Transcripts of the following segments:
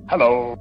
Hello.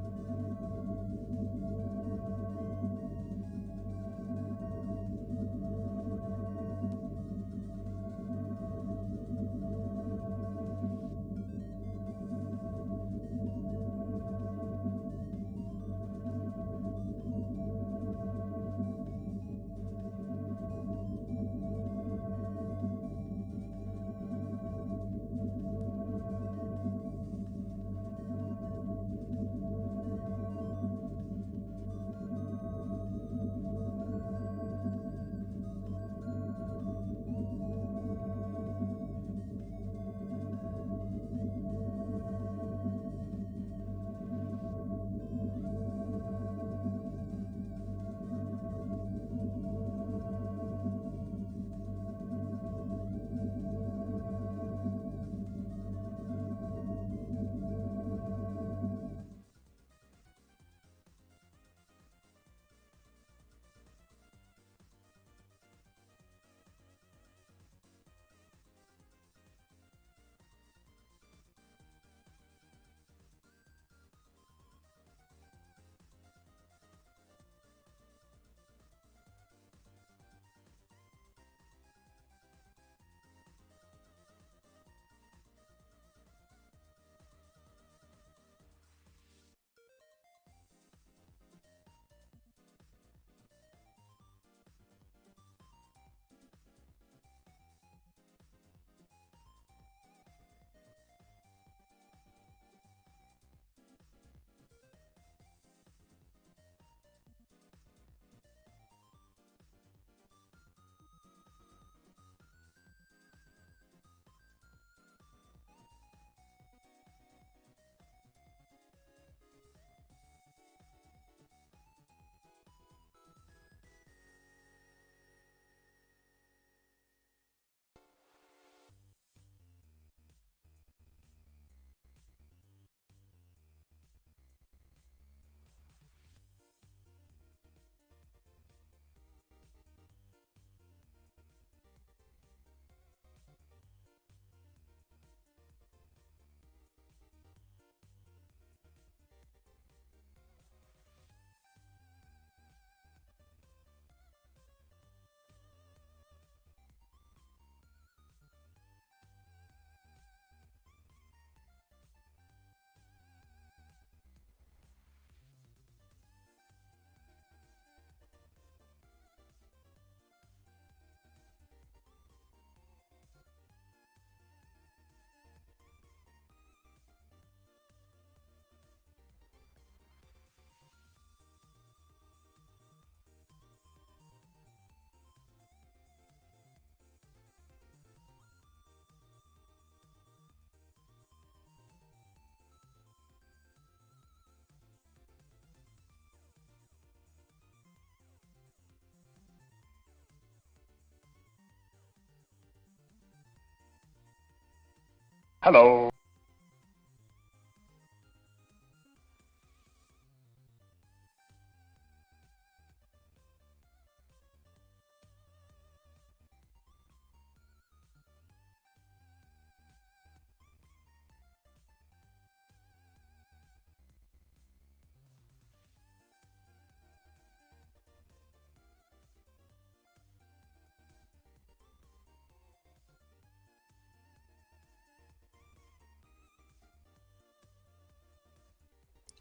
Hello.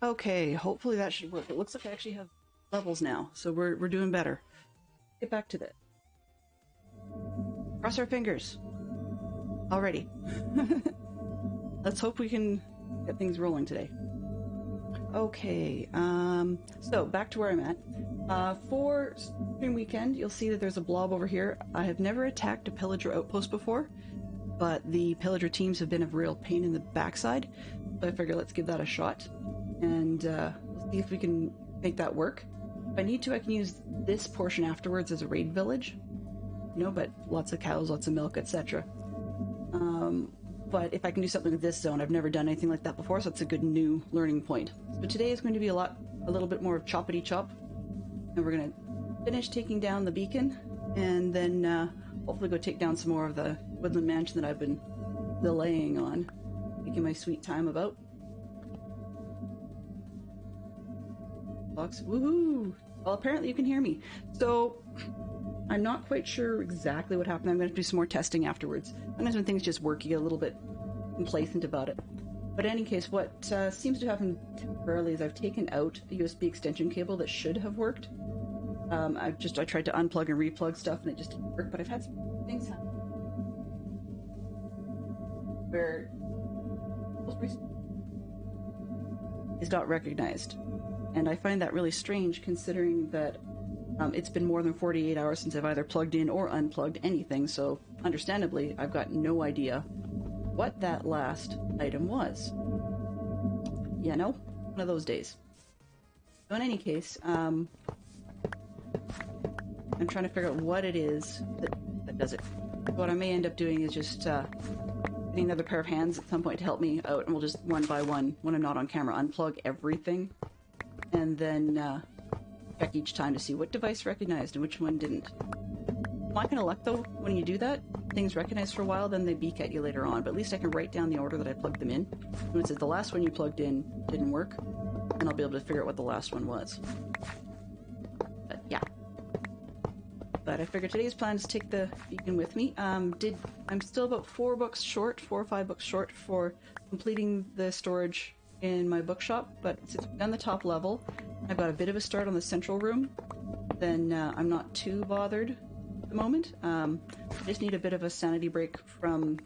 Okay, hopefully that should work. It looks like I actually have levels now, so we're doing better. Get back to that. Cross our fingers. Already. Let's hope we can get things rolling today. Okay, so back to where I'm at. For Spring Weekend, you'll see that there's a blob over here. I have never attacked a pillager outpost before, but the pillager teams have been a real pain in the backside. So I figure let's give that a shot, and we'll see if we can make that work. If I need to, I can use this portion afterwards as a raid village. But lots of cows, lots of milk, etc. But if I can do something with this zone, I've never done anything like that before, so it's a good new learning point. So today is going to be a little bit more of choppity chop, and we're going to finish taking down the beacon, and then hopefully go take down some more of the woodland mansion that I've been delaying on, taking my sweet time about. box. Woohoo! Well, apparently you can hear me. So, I'm not quite sure exactly what happened. I'm going to do some more testing afterwards. Sometimes when things just work, you get a little bit complacent about it. But in any case, what seems to happen temporarily is I've taken out a USB extension cable that should have worked. I tried to unplug and replug stuff and it just didn't work, but I've had some things happen where is not recognized. And I find that really strange considering that it's been more than 48 hours since I've either plugged in or unplugged anything, so understandably, I've got no idea what that last item was. You know, one of those days. So in any case, I'm trying to figure out what it is that does it. What I may end up doing is just getting another pair of hands at some point to help me out, and we'll just one by one, when I'm not on camera, unplug everything, and then check each time to see what device recognized and which one didn't. Not gonna luck though, when you do that, things recognize for a while, then they beak at you later on, but at least I can write down the order that I plugged them in. When it says the last one you plugged in didn't work, and I'll be able to figure out what the last one was. But yeah. But I figured today's plan is to take the beacon with me. I'm still about 4 or 5 books short for completing the storage in my bookshop, but since we've done the top level, I've got a bit of a start on the central room, then I'm not too bothered at the moment. I just need a bit of a sanity break from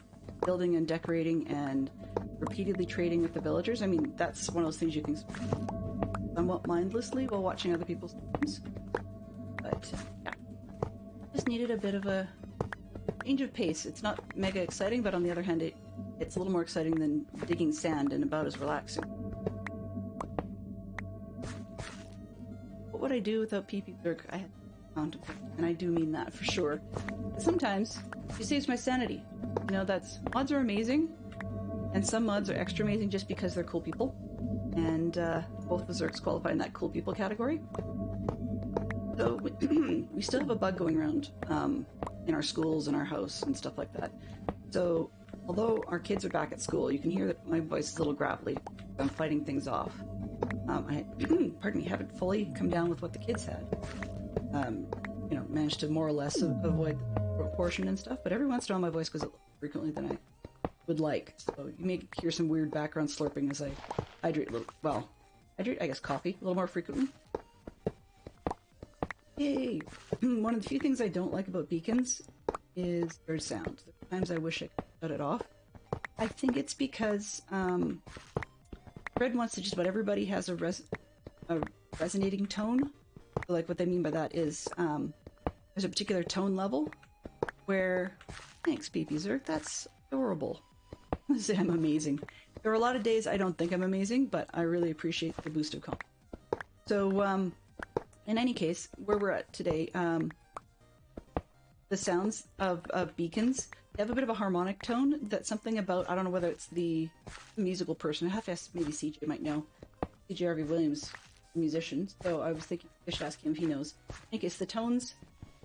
building and decorating and repeatedly trading with the villagers. I mean, that's one of those things you can somewhat mindlessly while watching other people's games. But yeah, just needed a bit of a change of pace. It's not mega exciting, but on the other hand, it's a little more exciting than digging sand and about as relaxing. What would I do without PP Zerg? I had to contemplate, and I do mean that for sure. But sometimes it saves my sanity. You know, mods are amazing, and some mods are extra amazing just because they're cool people, and both the Zergs qualify in that cool people category. So we still have a bug going around in our schools and our house and stuff like that. So although our kids are back at school, you can hear that my voice is a little gravelly. I'm fighting things off. I pardon me, haven't fully come down with what the kids had. You know, managed to more or less avoid the proportion and stuff, but every once in a while my voice goes up frequently than I would like. So you may hear some weird background slurping as I hydrate a little, well, hydrate, I guess coffee, a little more frequently. Yay! One of the few things I don't like about beacons is their sound. Sometimes I wish I could shut it off. I think it's because Fred wants to just about everybody has a resonating tone. So, like, what they mean by that is there's a particular tone level where, thanks, BPzer, that's adorable. I say I'm amazing. There are a lot of days I don't think I'm amazing, but I really appreciate the boost of confidence. So, in any case, where we're at today, the sounds of beacons, they have a bit of a harmonic tone. That's something about, I don't know whether it's the musical person. I have to ask, maybe CJ might know. CJ Harvey Williams, musician. So I was thinking I should ask him if he knows. I think it's the tones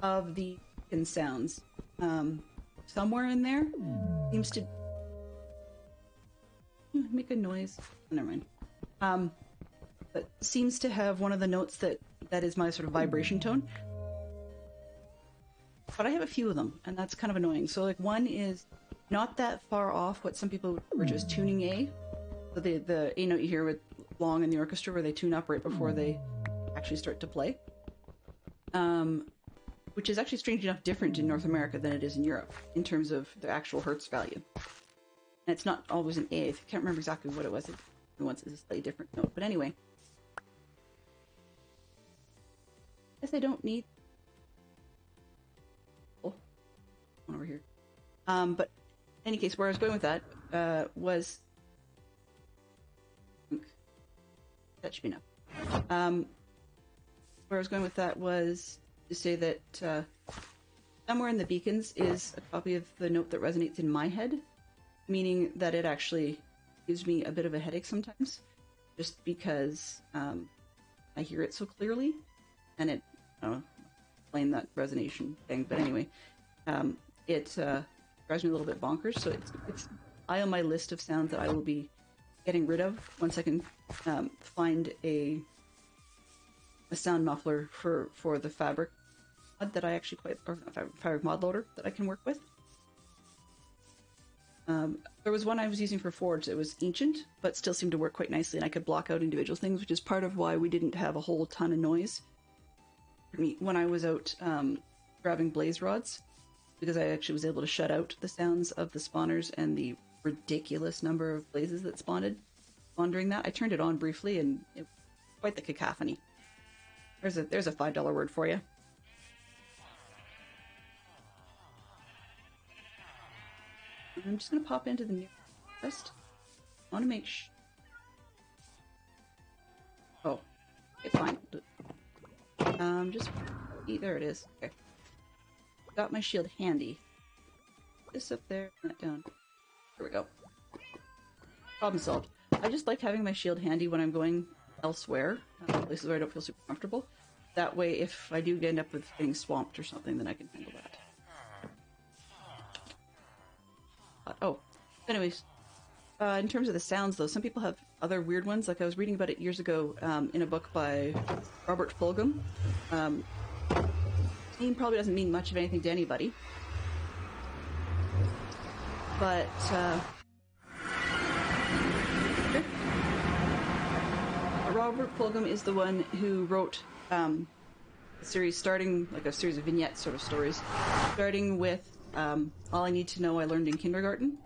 of the beacon sounds. Somewhere in there seems to make a noise. Oh, never mind. But seems to have one of the notes that is my sort of vibration tone. But I have a few of them, and that's kind of annoying. So, like, one is not that far off what some people were just tuning A. So the A note you hear with Long in the orchestra, where they tune up right before they actually start to play. Which is actually strangely enough different in North America than it is in Europe, in terms of the actual hertz value. And it's not always an A. I can't remember exactly what it was. Once it's a slightly different note. But anyway. I guess I don't need... One over here. But in any case, where I was going with that was... That should be enough. Where I was going with that was to say that somewhere in the beacons is a copy of the note that resonates in my head, meaning that it actually gives me a bit of a headache sometimes, just because I hear it so clearly, and it, I don't know, explain that resonation thing, but anyway, it drives me a little bit bonkers, so it's high on my list of sounds that I will be getting rid of once I can find a a sound muffler for the fabric mod that I actually quite, or not fabric mod loader that I can work with. There was one I was using for Forge that was ancient, but still seemed to work quite nicely, and I could block out individual things, which is part of why we didn't have a whole ton of noise when I was out grabbing blaze rods, because I actually was able to shut out the sounds of the spawners and the ridiculous number of blazes that spawned during that. I turned it on briefly, and it was quite the cacophony. There's a $5 word for you. I'm just gonna pop into the new list. I want to make sure. Oh, okay, fine. Just there it is. Okay, got my shield handy. This up there, that down. There we go. Problem solved. I just like having my shield handy when I'm going elsewhere, places where I don't feel super comfortable. That way, if I do end up with getting swamped or something, then I can handle that. Oh, anyways, in terms of the sounds, though, some people have other weird ones. Like I was reading about it years ago in a book by Robert Fulghum. Name probably doesn't mean much of anything to anybody, but Robert Fulghum is the one who wrote a series starting like a series of vignette sort of stories, starting with All I Need to Know I Learned in Kindergarten,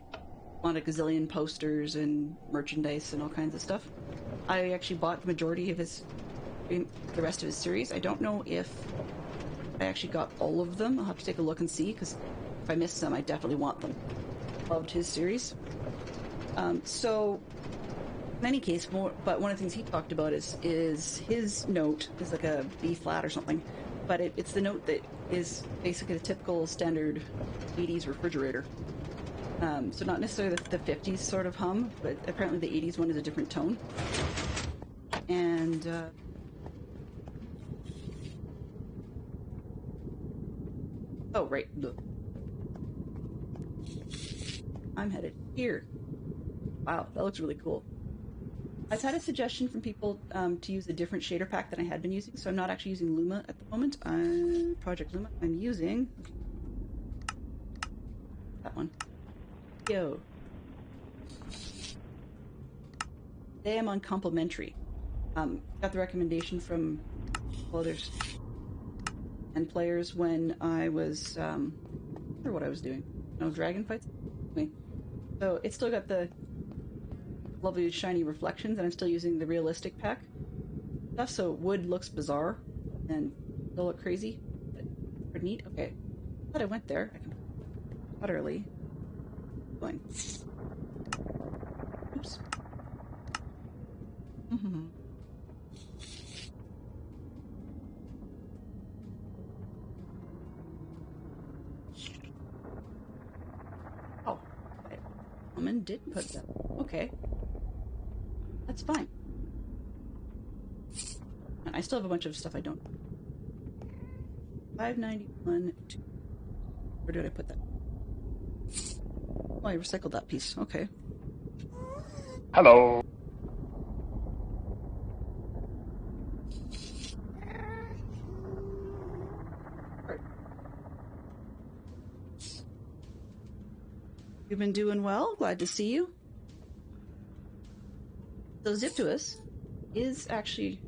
on a gazillion posters and merchandise and all kinds of stuff. I actually bought the majority of the rest of his series. I don't know if I actually got all of them. I'll have to take a look and see, because if I missed some, I definitely want them. Loved his series. So, in any case, but one of the things he talked about is his note is like a B flat or something, but it's the note that is basically the typical standard 80s refrigerator. So not necessarily the 50s sort of hum, but apparently the 80s one is a different tone. And oh right, look. I'm headed here. Wow, that looks really cool. I've had a suggestion from people to use a different shader pack than I had been using, so I'm not actually using Luma at the moment. Project Luma. I'm using that one. Yo. Today I'm on complimentary. Got the recommendation from others and players when I was I remember what I was doing. No dragon fights. Anyway, so it's still got the lovely shiny reflections, and I'm still using the realistic pack stuff, so wood looks bizarre and it'll look crazy, but pretty neat. Okay, I thought I went there. I can utterly going. Oops. Oh, woman did put that. Okay. That's fine. And I still have a bunch of stuff I don't. 591. Where did I put that? Oh, I recycled that piece. Okay. Hello. You've been doing well. Glad to see you. So Zip to Us is actually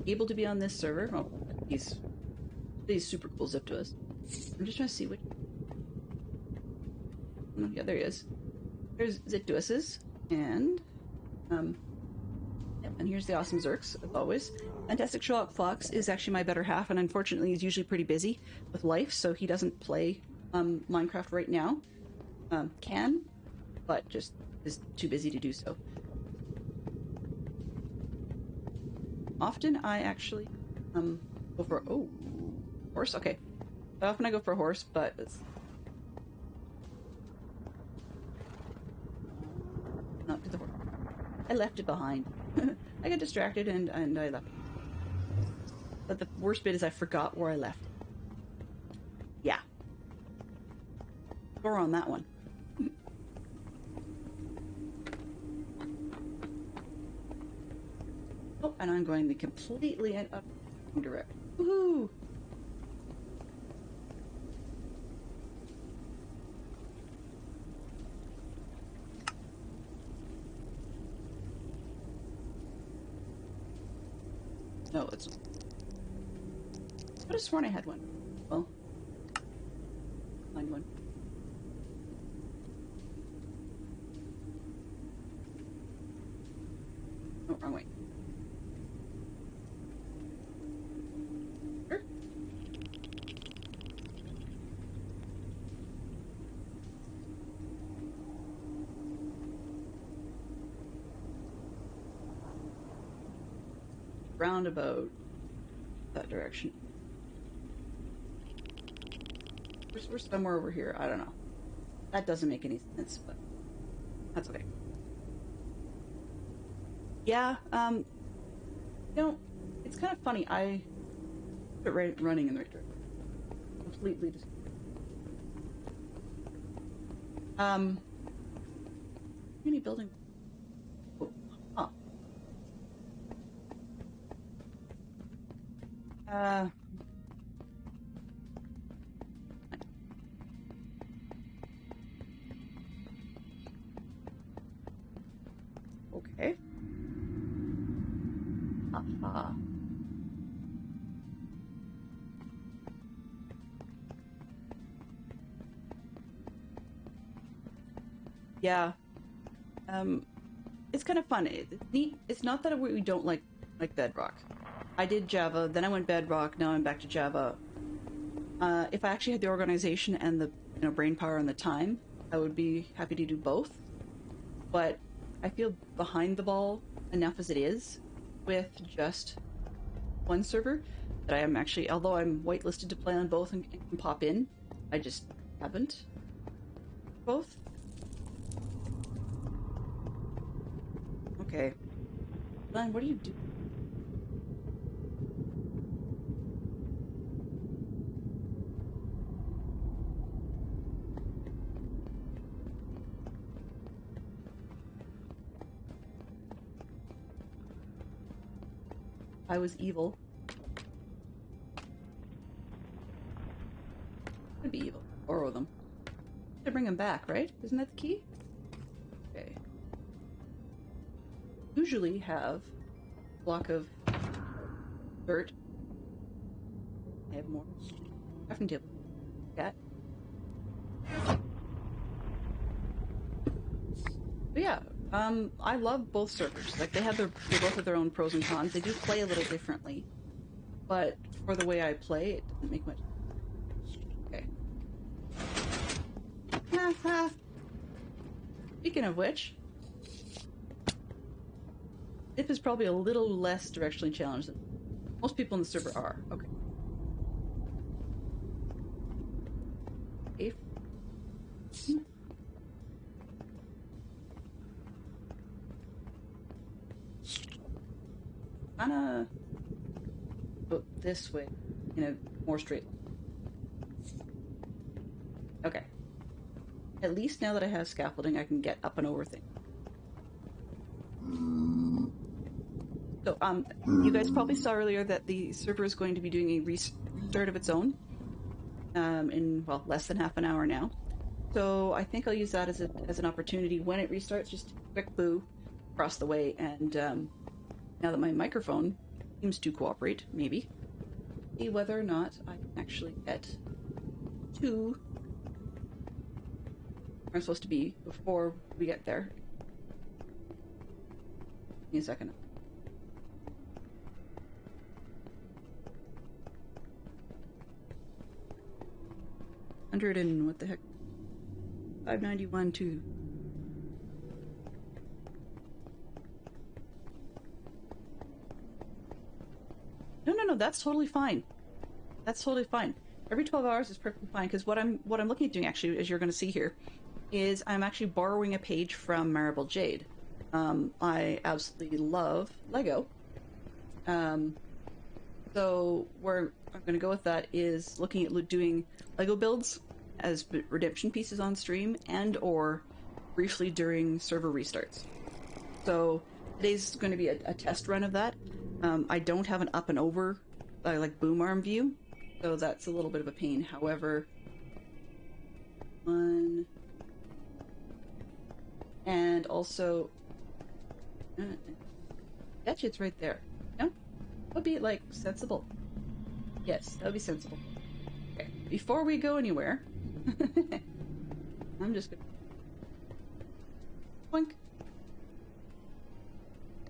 able to be on this server. Oh, he's super cool. Zip to Us. I'm just trying to see which. Oh, yeah, there he is. There's Zip to Us's, and yep, and here's the awesome Zerks as always. Fantastic Sherlock Fox is actually my better half, and unfortunately he's usually pretty busy with life, so he doesn't play Minecraft right now. Can, but just is too busy to do so. Often I actually go for horse. Okay, often I go for a horse, but it's not to the horse. I left it behind. I got distracted and I left. But the worst bit is I forgot where I left it. Yeah. Score on that one. Oh, and I'm going the completely and direct. Woohoo! No, it's. I could have sworn I had one. Well, find one. Oh, wrong way. Sure. Roundabout that direction. We're somewhere over here. I don't know. That doesn't make any sense, but that's okay. Yeah, you know, it's kind of funny. I put right running in the right direction. Completely just many building. Oh, huh. Uh, okay. Aha. Yeah. It's kind of fun. It's neat. It's not that we don't like Bedrock. I did Java, then I went Bedrock. Now I'm back to Java. If I actually had the organization and the brain power and the time, I would be happy to do both. But I feel behind the ball enough as it is with just one server that I am actually, although I'm whitelisted to play on both and can pop in, I just haven't both. Okay. Glenn, what do you do? I was evil. Could be evil. Borrow them. To bring them back, right? Isn't that the key? Okay. Usually have a block of dirt. I have more. Crafting table. Cat. But yeah, I love both servers. Like they both have their own pros and cons. They do play a little differently, but for the way I play, it doesn't make much. Okay. Speaking of which, Dip is probably a little less directionally challenged than most people in the server are. Okay. Safe. Kinda go this way in a more straight line. Okay. At least now that I have scaffolding, I can get up and over things. So, you guys probably saw earlier that the server is going to be doing a restart of its own in, well, less than half an hour now. So I think I'll use that as an opportunity when it restarts, just a quick boo across the way. And now that my microphone seems to cooperate, maybe, see whether or not I can actually get to where I'm supposed to be before we get there. Give me a second. 100 and what the heck? 591 to... No, that's totally fine. That's totally fine. Every 12 hours is perfectly fine, because what I'm looking at doing, actually, as you're going to see here, is I'm actually borrowing a page from Marble Jade. I absolutely love Lego. So where I'm going to go with that is looking at doing Lego builds as redemption pieces on stream and or briefly during server restarts. So today's going to be a test run of that. I don't have an up and over, like boom arm view, so that's a little bit of a pain. However, one, and also, bet you it's right there. No, that would be like sensible. Yes, that would be sensible. Okay, before we go anywhere, I'm just gonna blink.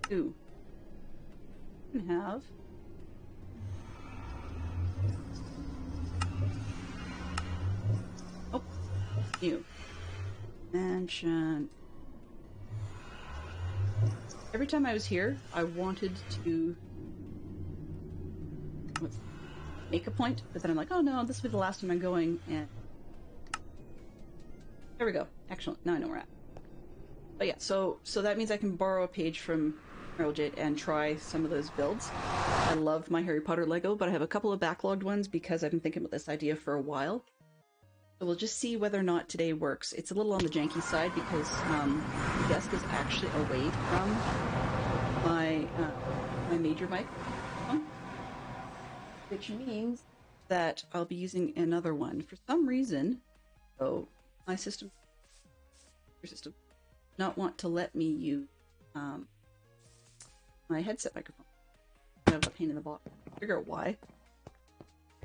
Two. And have. Oh, new. Mansion. Every time I was here, I wanted to make a point, but then I'm like, oh no, this will be the last time I'm going, and there we go. Excellent. Now I know where we're at. But yeah, so that means I can borrow a page from Meryljet and try some of those builds. I love my Harry Potter Lego, but I have a couple of backlogged ones because I've been thinking about this idea for a while. So we'll just see whether or not today works. It's a little on the janky side because the desk is actually away from my major mic, which means that I'll be using another one. For some reason, so my system not want to let me use my headset microphone. Kind of a pain in the butt. Figure out why.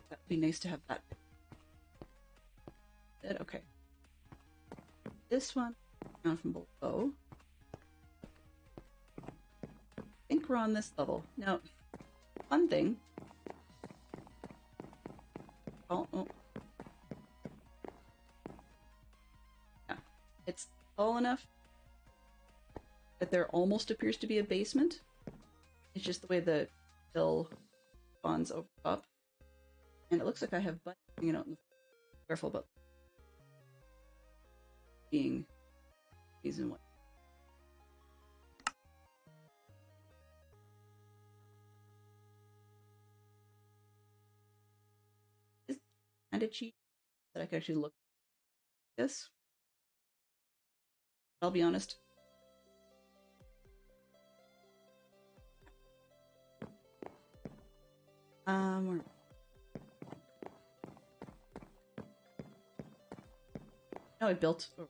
That'd be nice to have that. Okay. This one down from below. I think we're on this level. Now, fun thing. Oh. Yeah. It's tall enough that there almost appears to be a basement. It's just the way the hill spawns over top. And it looks like I have buttons hanging out in the careful about being season 1. It's kind of cheap that I could actually look at this. I'll be honest. Where... No, I built or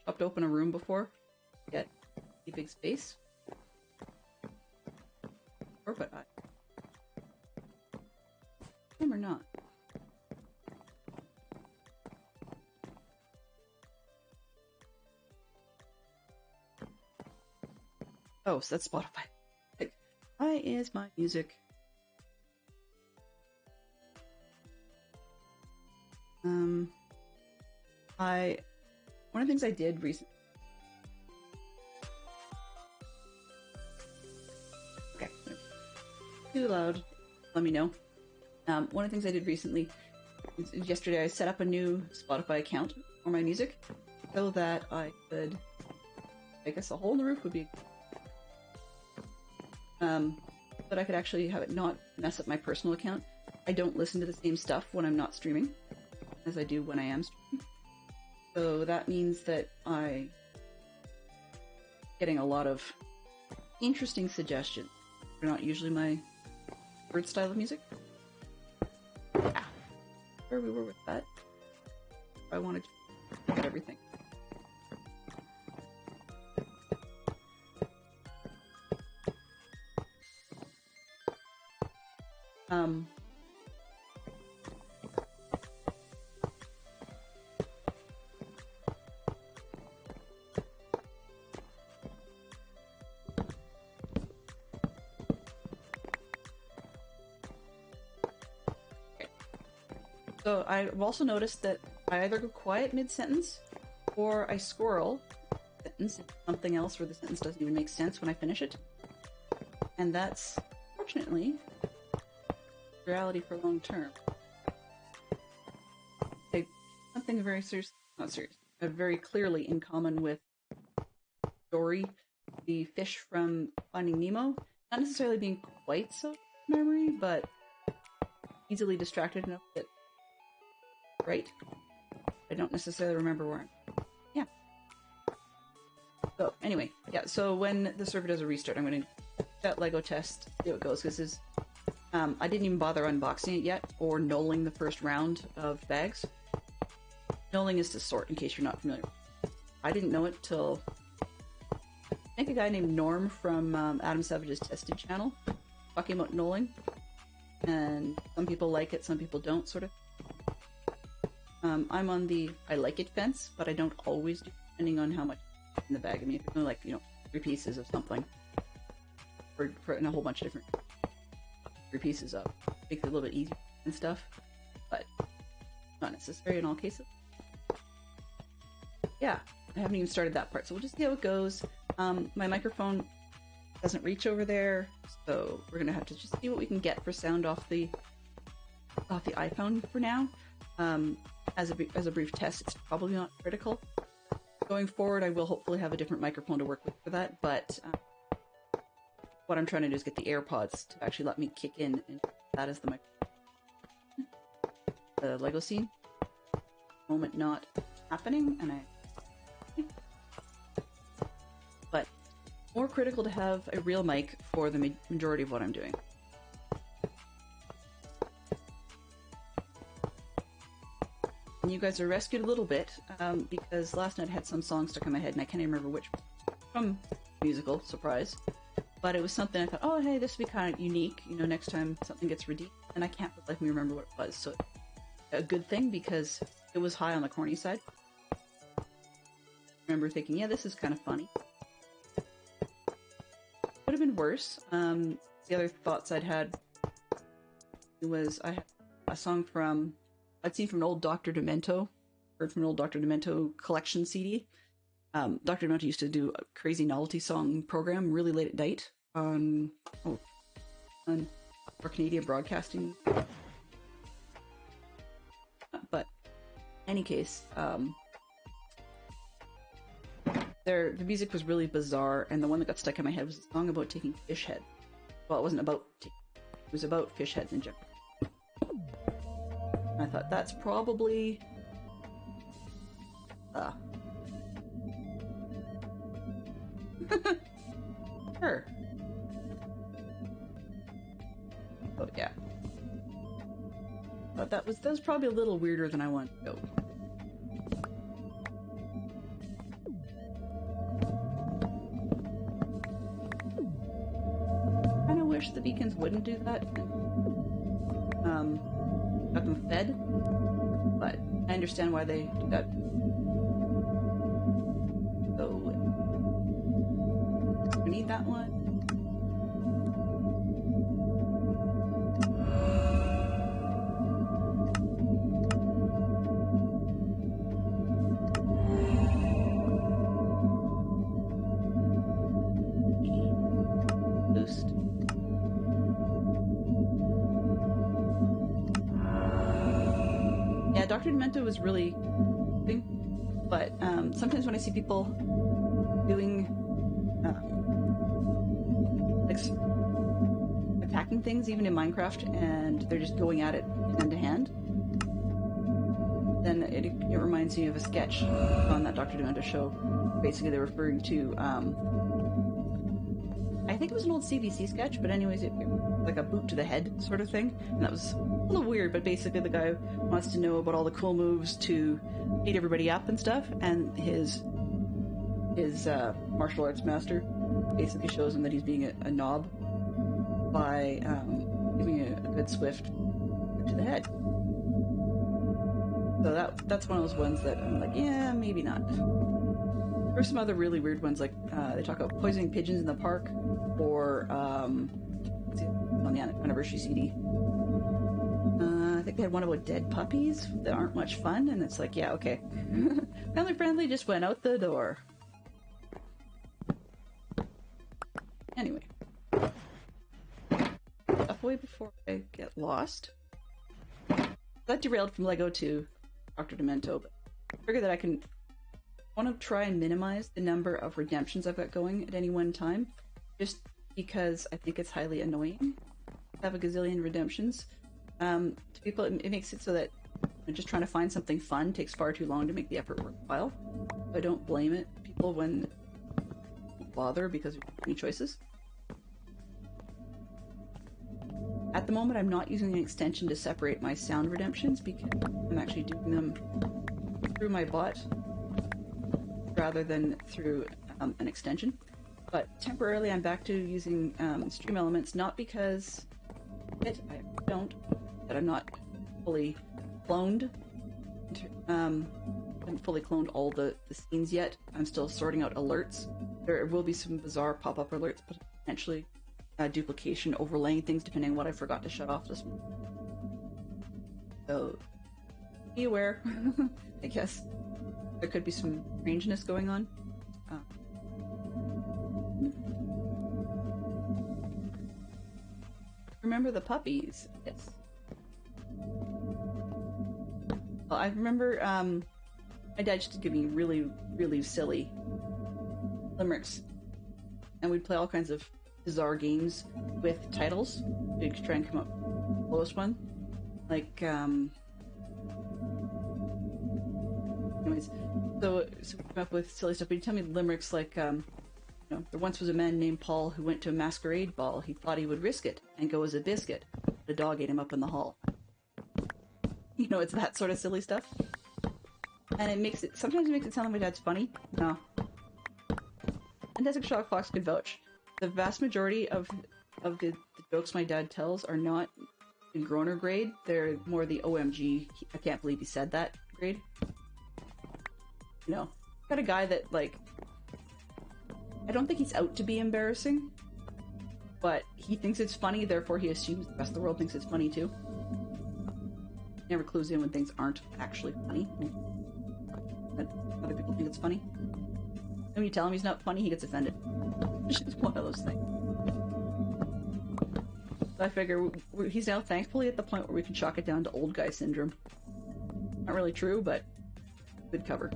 chopped open a room before. Get a big space. But I am or not. Oh, so that's Spotify. Why is my music? One of the things I did recently. Okay, too loud. Let me know. One of the things I did recently, yesterday, I set up a new Spotify account for my music, so that I could. I guess a hole in the roof would be. But I could actually have it not mess up my personal account. I don't listen to the same stuff when I'm not streaming as I do when I am streaming. So that means that I'm getting a lot of interesting suggestions. They're not usually my preferred style of music. Yeah. Where we were with that. I wanted to look at everything. So I've also noticed that I either go quiet mid-sentence or I squirrel sentence into something else where the sentence doesn't even make sense when I finish it. And that's, fortunately, reality for long term. Something very serious, not serious, very clearly in common with Dory, the fish from Finding Nemo. Not necessarily being quite so memory, but easily distracted enough that, right? I don't necessarily remember where I'm. Yeah. So anyway, yeah, so when the server does a restart, I'm going to that Lego test, see how it goes, because I didn't even bother unboxing it yet, or knolling the first round of bags. Knolling is to sort, in case you're not familiar. I didn't know it till, I think a guy named Norm from Adam Savage's Tested channel, talking about knolling. And some people like it, some people don't, sort of. I'm on the I like it fence, but I don't always do, depending on how much in the bag. I mean, if it's only like, 3 pieces of something, or in a whole bunch of different 3 pieces of, makes it a little bit easier and stuff, but not necessary in all cases. Yeah, I haven't even started that part, so we'll just see how it goes. My microphone doesn't reach over there, so we're gonna have to just see what we can get for sound off the iPhone for now. As a brief test, it's probably not critical. Going forward, I will hopefully have a different microphone to work with for that, but what I'm trying to do is get the AirPods to actually let me kick in, and that is the microphone. The Lego scene. Moment not happening, and but more critical to have a real mic for the majority of what I'm doing. And you guys are rescued a little bit, because last night I had some song stuck in my head and I can't even remember which from musical, surprise. But it was something I thought, oh hey, this would be kind of unique, next time something gets redeemed, and I can't let me remember what it was, so a good thing because it was high on the corny side. I remember thinking, yeah, this is kind of funny. Would have been worse. The other thoughts I'd had was I had a song I'd seen from an old Dr. Demento, heard from an old Dr. Demento collection CD. Dr. Demento used to do a crazy novelty song program really late at night on for Canadian broadcasting. But in any case, the music was really bizarre, and the one that got stuck in my head was a song about taking fish heads. Well, it wasn't about it was about fish heads in general. And I thought that's probably sure. Oh yeah. But that was probably a little weirder than I wanted to go. I kinda wish the beacons wouldn't do that. Got them fed, but I understand why they do that. So we need that one. Boost. Yeah, Dr. Demento was really good, but sometimes when I see people doing like attacking things, even in Minecraft, and they're just going at it hand to hand, then it reminds me of a sketch on that Dr. Demento show. Basically, they're referring to I think it was an old CBC sketch, but anyways, it like a boot to the head sort of thing, and that was a little weird, but basically the guy wants to know about all the cool moves to beat everybody up and stuff, and his martial arts master basically shows him that he's being a knob by giving a good swift to the head. So that's one of those ones that I'm like, yeah, maybe not. There's some other really weird ones, like they talk about poisoning pigeons in the park, or on the anniversary CD. I think they had one about dead puppies that aren't much fun, and it's like, yeah, okay. Family friendly just went out the door. Anyway. Up away before I get lost. That derailed from Lego to Dr. Demento, but I figure that I want to try and minimize the number of redemptions I've got going at any one time, just because I think it's highly annoying to have a gazillion redemptions. To people, it makes it so that just trying to find something fun takes far too long to make the effort worthwhile. I don't blame people when bother because there's too many choices. At the moment, I'm not using an extension to separate my sound redemptions because I'm actually doing them through my bot rather than through an extension. But temporarily, I'm back to using stream elements, not because I don't, that I'm not fully cloned. I haven't fully cloned all the scenes yet. I'm still sorting out alerts. There will be some bizarre pop-up alerts, but potentially duplication, overlaying things, depending on what I forgot to shut off this one. So, be aware, I guess. There could be some strangeness going on. Remember the puppies? Yes. Well, I remember my dad used to give me really, really silly limericks, and we'd play all kinds of bizarre games with titles to try and come up with the lowest one. Like, anyways, so we came up with silly stuff. But he'd tell me limericks like, you know, there once was a man named Paul who went to a masquerade ball. He thought he would risk it and go as a biscuit. The dog ate him up in the hall. You know, it's that sort of silly stuff. And it makes it, sometimes it makes it sound like my dad's funny. No. And Desert Shock Fox could vouch. The vast majority of the jokes my dad tells are not in Groner grade. They're more the OMG, I can't believe he said that grade. You know, got a guy that, like, I don't think he's out to be embarrassing, but he thinks it's funny, therefore he assumes the rest of the world thinks it's funny too. Never clues in when things aren't actually funny. But other people think it's funny. And when you tell him he's not funny, he gets offended. It's just one of those things. So I figure he's now thankfully at the point where we can chalk it down to old guy syndrome. Not really true, but good cover.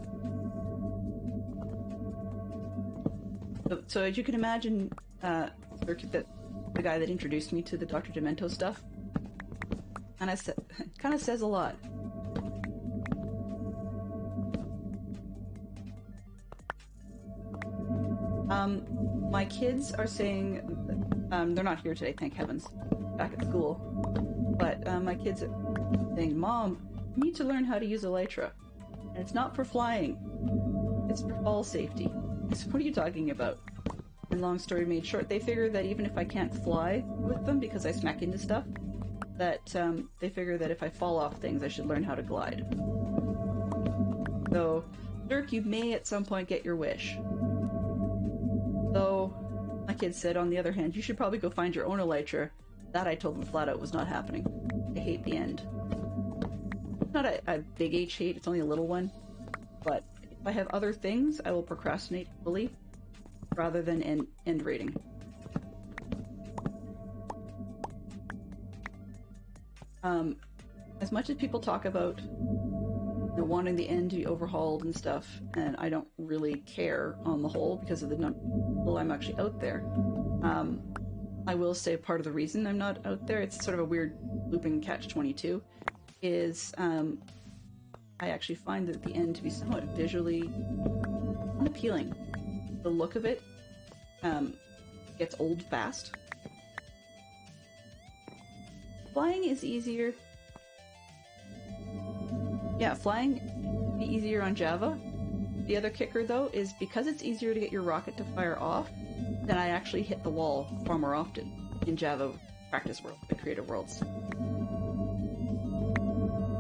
So as you can imagine, that the guy that introduced me to the Dr. Demento stuff, and kind of says a lot. My kids are saying, they're not here today, thank heavens, back at school, but my kids are saying, Mom, you need to learn how to use Elytra. And it's not for flying, it's for fall safety. So what are you talking about? And long story made short, they figure that even if I can't fly with them because I smack into stuff, that they figure that if I fall off things, I should learn how to glide. So, Dirk, you may at some point get your wish. Though, my kids said, on the other hand, you should probably go find your own Elytra. That I told them flat out was not happening. I hate the end. It's not a big H hate, it's only a little one. But if I have other things, I will procrastinate fully rather than end rating. As much as people talk about, you know, wanting the end to be overhauled and stuff, and I don't really care on the whole because of the number of people I'm actually out there, I will say part of the reason I'm not out there, it's sort of a weird looping catch-22, is I actually find that the end to be somewhat visually unappealing. The look of it gets old fast. Flying is easier. Yeah, flying be easier on Java. The other kicker, though, is because it's easier to get your rocket to fire off, then I actually hit the wall far more often in Java practice world, the creative worlds.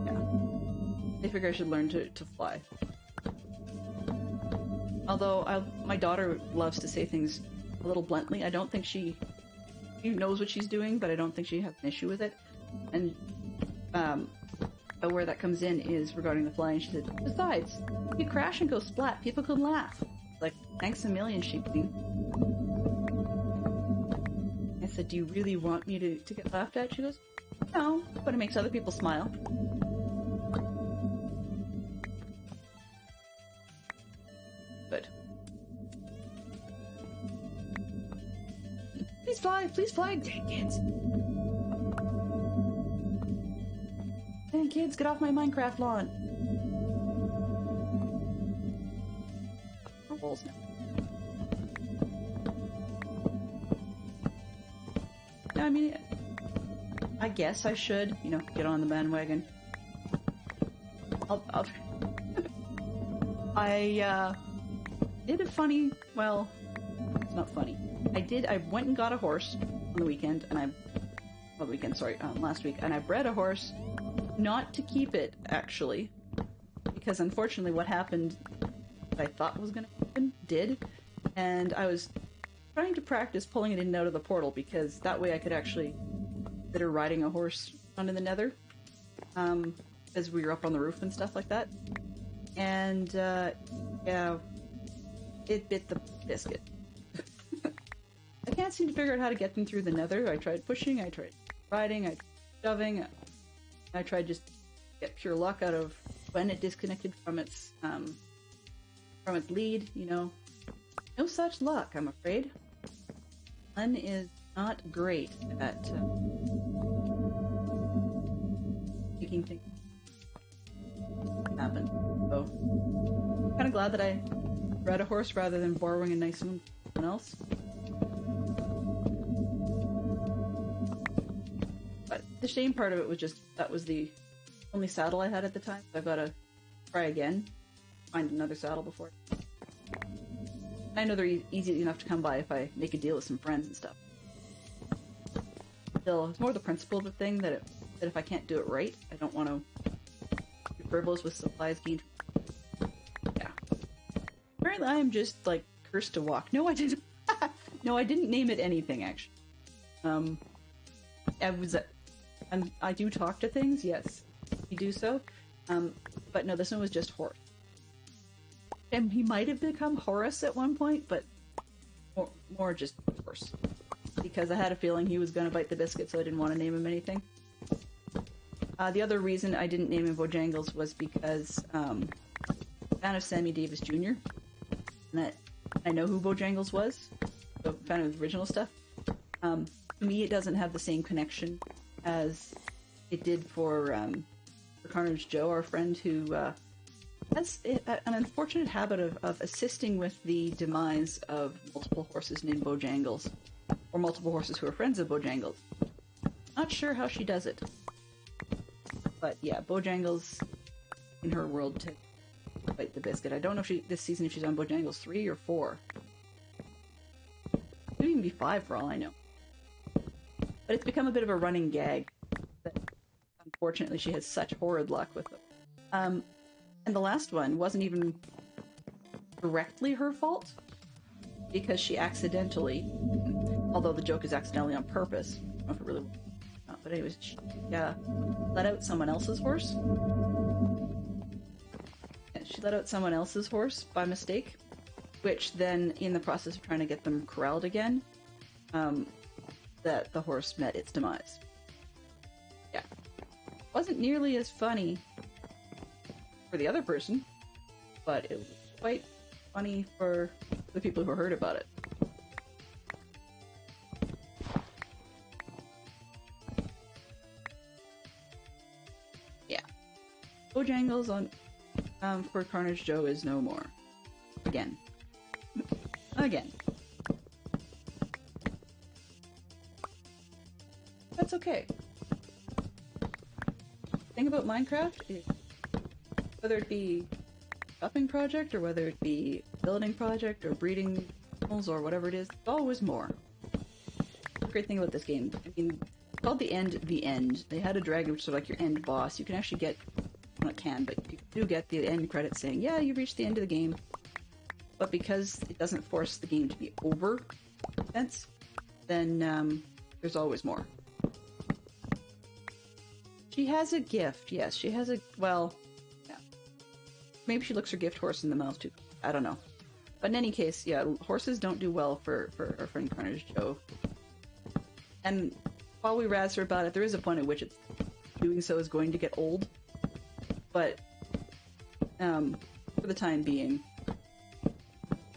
Yeah. They figure I should learn to fly. Although my daughter loves to say things a little bluntly. I don't think she knows what she's doing, but I don't think she has an issue with it. And where that comes in is regarding the flying. She said, besides, if you crash and go splat, people could laugh. Like, thanks a million, Sheep Queen. I said, do you really want me to get laughed at? She goes, no, but it makes other people smile. Good. Please fly, dang kids. Dang kids, get off my Minecraft lawn. Walls now. I mean, I guess I should, you know, get on the bandwagon. I did a funny, well, it's not funny. I went and got a horse on the weekend, and last week, and I bred a horse, not to keep it, actually, because unfortunately what happened that I thought was going to happen, did, and I was trying to practice pulling it in and out of the portal, because that way I could actually consider riding a horse onto the nether, as we were up on the roof and stuff like that, and, yeah, it bit the biscuit. I can't seem to figure out how to get them through the nether. I tried pushing, I tried riding, I tried shoving, I tried just to get pure luck out of when it disconnected from its lead, you know. No such luck, I'm afraid. Sun is not great at making things happen. So, I'm kind of glad that I bred a horse rather than borrowing a nice one from someone else. But the shame part of it was just that was the only saddle I had at the time, so I've got to try again, find another saddle before. I know they're easy enough to come by if I make a deal with some friends and stuff. Still, it's more the principle of the thing that if I can't do it right, I don't want to be frivolous with supplies gained. Yeah. Apparently I am just, like, cursed to walk. No, I didn't. No, I didn't name it anything, actually. I do talk to things, yes. You do so. But no, this one was just horse. And he might have become Horus at one point, but more just horse. Because I had a feeling he was going to bite the biscuit, so I didn't want to name him anything. The other reason I didn't name him Bojangles was because I'm a fan of Sammy Davis Jr. And I know who Bojangles was, so I'm a fan of his original stuff. To me, it doesn't have the same connection as it did for Carnage Joe, our friend who has an unfortunate habit of assisting with the demise of multiple horses named Bojangles, or multiple horses who are friends of Bojangles. Not sure how she does it. But yeah, Bojangles in her world to bite the biscuit. I don't know if this season if she's on Bojangles 3 or 4. Could even be 5 for all I know. But it's become a bit of a running gag that unfortunately she has such horrid luck with them. And the last one wasn't even directly her fault, because she accidentally, although the joke is accidentally on purpose, I don't know if it really was not, but anyways, she let out someone else's horse. Yeah, she let out someone else's horse by mistake, which then, in the process of trying to get them corralled again, that the horse met its demise. Yeah. Wasn't nearly as funny for the other person, but it was quite funny for the people who heard about it. Yeah. Bojangles on for Carnage Joe is no more. Again. Again. That's okay. The thing about Minecraft is, whether it be a shopping project, or whether it be a building project, or breeding animals, or whatever it is, there's always more. The great thing about this game, I mean, it's called The End. They had a dragon, which is sort of like your end boss. You can actually get, well, not can, but you do get the end credits saying, yeah, you reached the end of the game. But because it doesn't force the game to be over, then there's always more. She has a gift, yes. She has a, well, yeah. Maybe she looks her gift horse in the mouth too. I don't know. But in any case, yeah, horses don't do well for our friend Carnage Joe. And while we razz her about it, there is a point at which it's doing so is going to get old. But for the time being,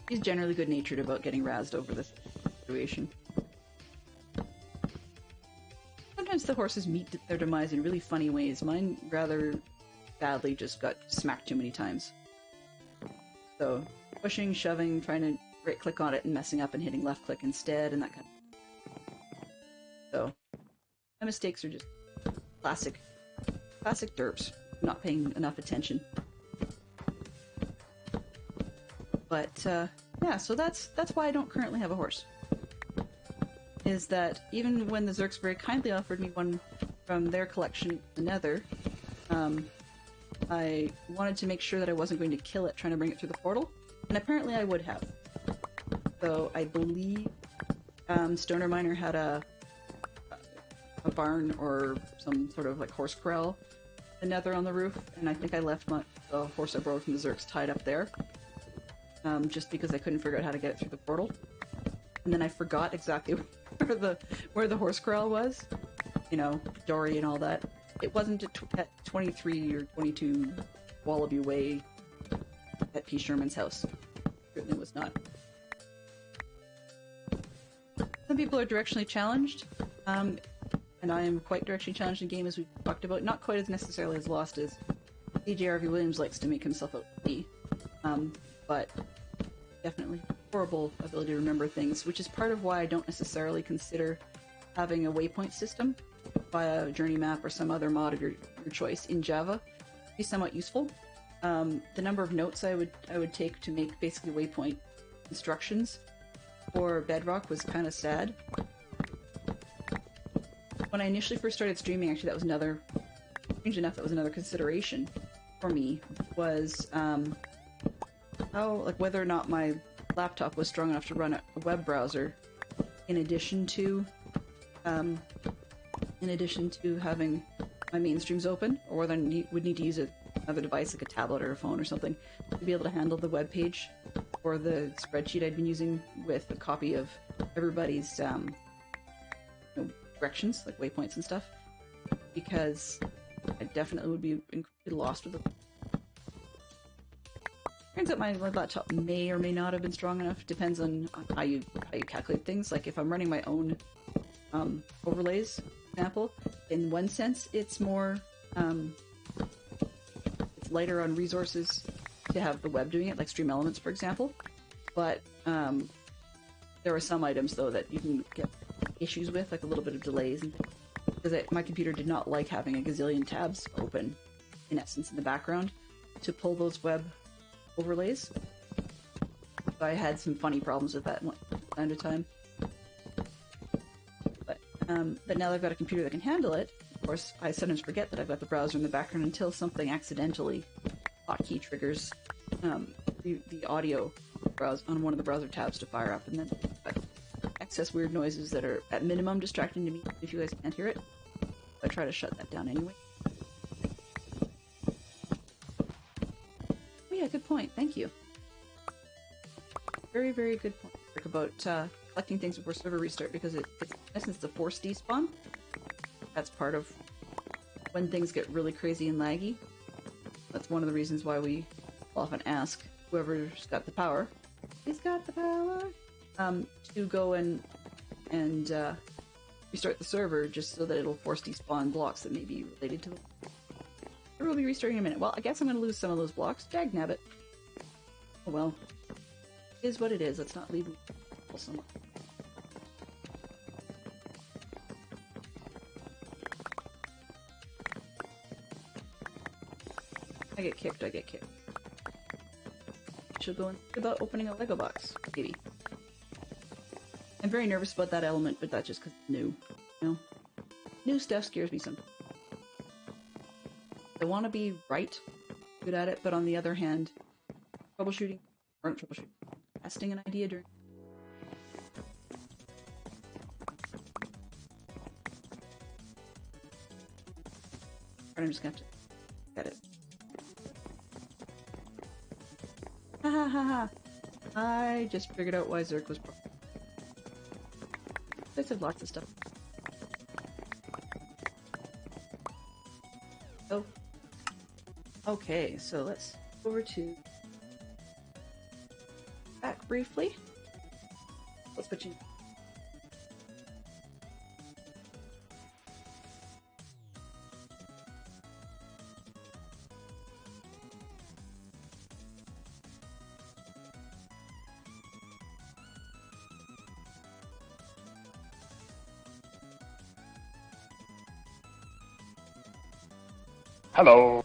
she's generally good-natured about getting razzed over this situation. Sometimes the horses meet their demise in really funny ways. Mine rather badly just got smacked too many times. So, pushing, shoving, trying to right-click on it and messing up and hitting left-click instead, and that kind of... So, My mistakes are just classic derps, not paying enough attention. But yeah, so that's why I don't currently have a horse. Is that even when the Zerks very kindly offered me one from their collection, the Nether, I wanted to make sure that I wasn't going to kill it trying to bring it through the portal, and apparently I would have. So I believe Stoner Miner had a barn or some sort of like horse corral, the Nether on the roof, and I think I left the horse I borrowed from the Zerks tied up there, just because I couldn't figure out how to get it through the portal. And then I forgot exactly where the horse corral was, you know, Dory and all that. It wasn't at 23 or 22 Wallaby Way at P. Sherman's house. It certainly was not. Some people are directionally challenged, and I am quite directionally challenged in the game, as we've talked about. Not quite as necessarily as lost as C.J.R.V. Williams likes to make himself out to be, but definitely horrible ability to remember things, which is part of why I don't necessarily consider having a waypoint system via a journey map or some other mod of your choice in Java to be somewhat useful. The number of notes I would take to make basically waypoint instructions for Bedrock was kind of sad. When I initially first started streaming, actually, that was another, strange enough, that was another consideration for me, was whether or not my laptop was strong enough to run a web browser in addition to having my main streams open, or whether I would need to use another device like a tablet or a phone or something to be able to handle the web page or the spreadsheet I'd been using with a copy of everybody's directions, like waypoints and stuff, because I definitely would be incredibly lost with it. Turns out my laptop may or may not have been strong enough. Depends on how you calculate things. Like if I'm running my own overlays, for example, in one sense it's more it's lighter on resources to have the web doing it, like Stream Elements, for example. But there are some items though that you can get issues with, like a little bit of delays, and because my computer did not like having a gazillion tabs open, in essence, in the background to pull those web overlays. So I had some funny problems with that from time to time. But now that I've got a computer that can handle it, of course, I sometimes forget that I've got the browser in the background until something accidentally hotkey triggers the audio browse on one of the browser tabs to fire up, and then excess weird noises that are at minimum distracting to me if you guys can't hear it. I try to shut that down anyway. Oh yeah, good point. Thank you. Very, very good point about collecting things before server restart, because it's in essence the forced despawn. That's part of when things get really crazy and laggy. That's one of the reasons why we often ask whoever's got the power, he's got the power, to go and restart the server, just so that it'll force despawn blocks that may be related to the... We'll be restarting in a minute. Well, I guess I'm going to lose some of those blocks. Dagnabbit. Oh well. It is what it is. Let's not leave somewhere. I get kicked, I get kicked. She'll go and think about opening a Lego box, maybe. I'm very nervous about that element, but that's just because it's new. You know? New stuff scares me sometimes. I want to be right, good at it, but on the other hand, troubleshooting, or not troubleshooting, testing an idea during... I'm just gonna have to get it. Ha ha ha ha! I just figured out why Zerk was broken. Guys have lots of stuff. Oh. Okay, so let's go over to back briefly. Let's put you. Hello.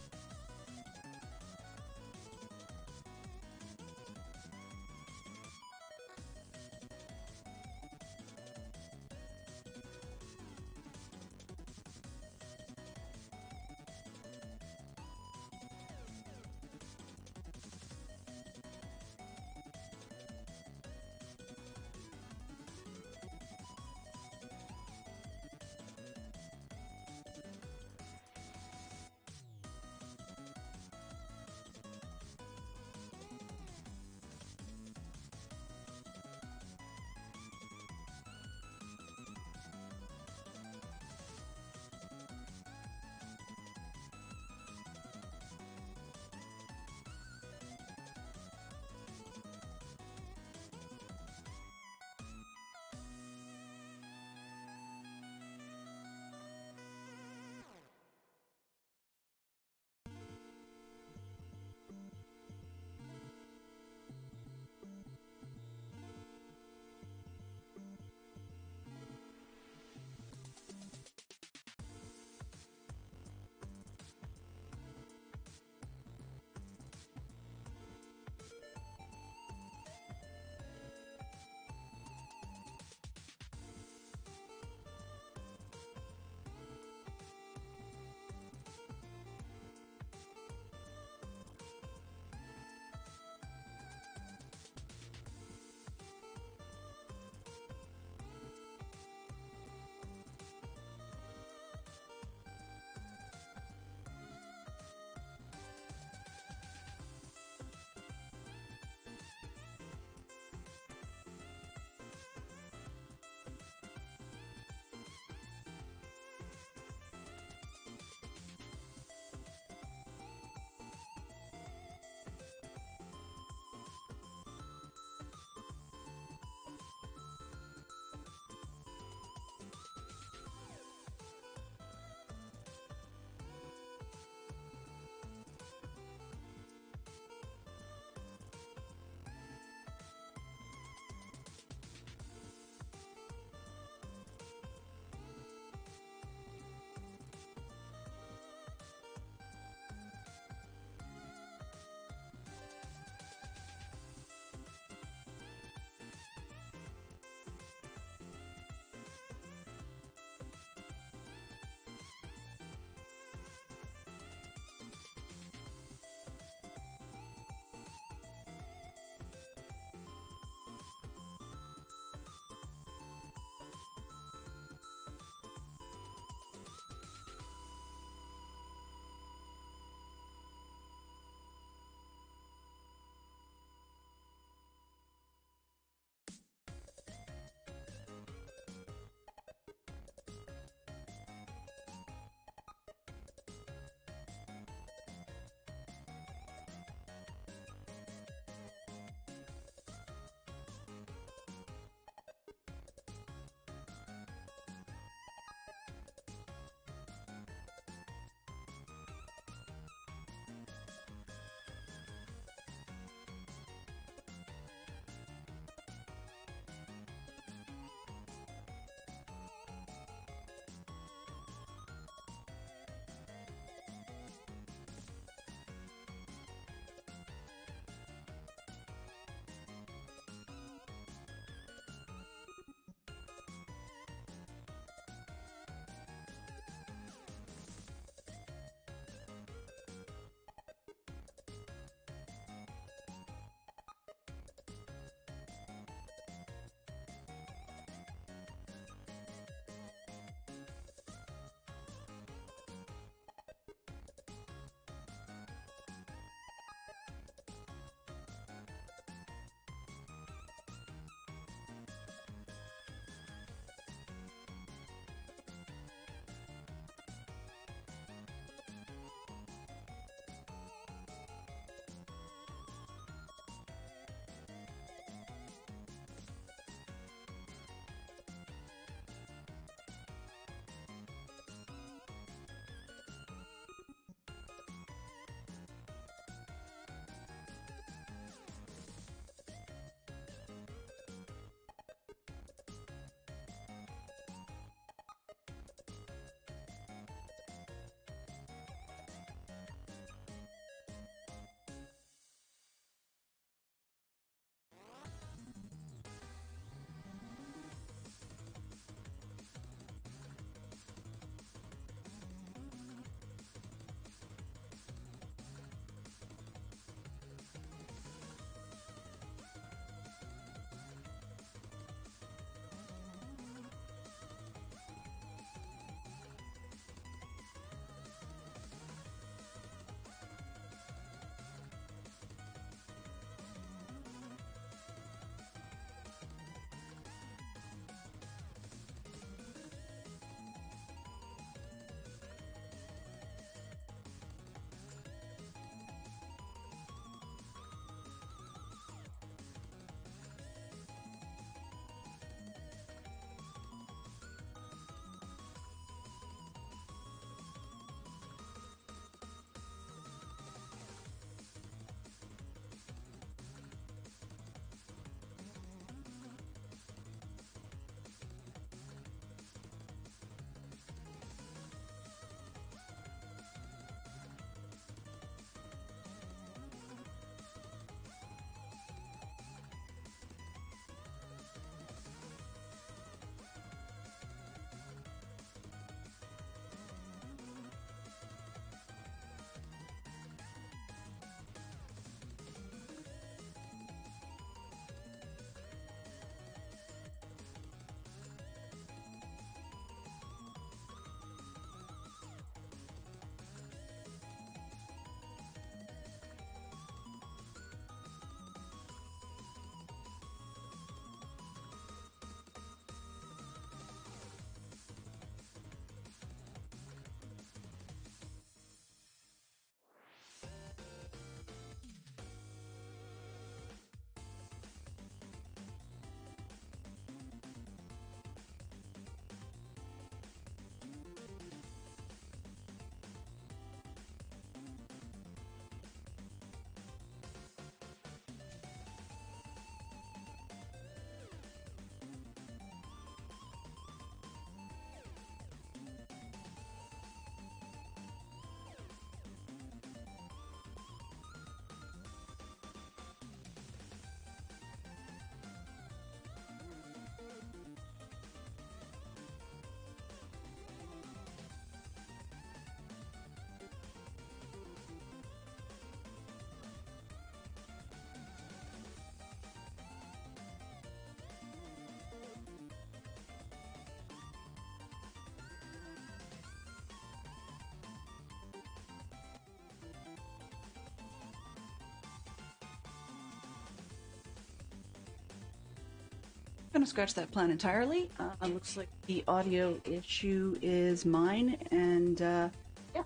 gonna scratch that plan entirely. Looks like the audio issue is mine, and yeah,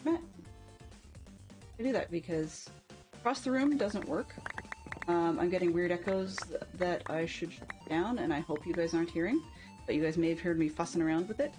Matt, I do that because across the room doesn't work. I'm getting weird echoes that I should shut down, and I hope you guys aren't hearing, but you guys may have heard me fussing around with it.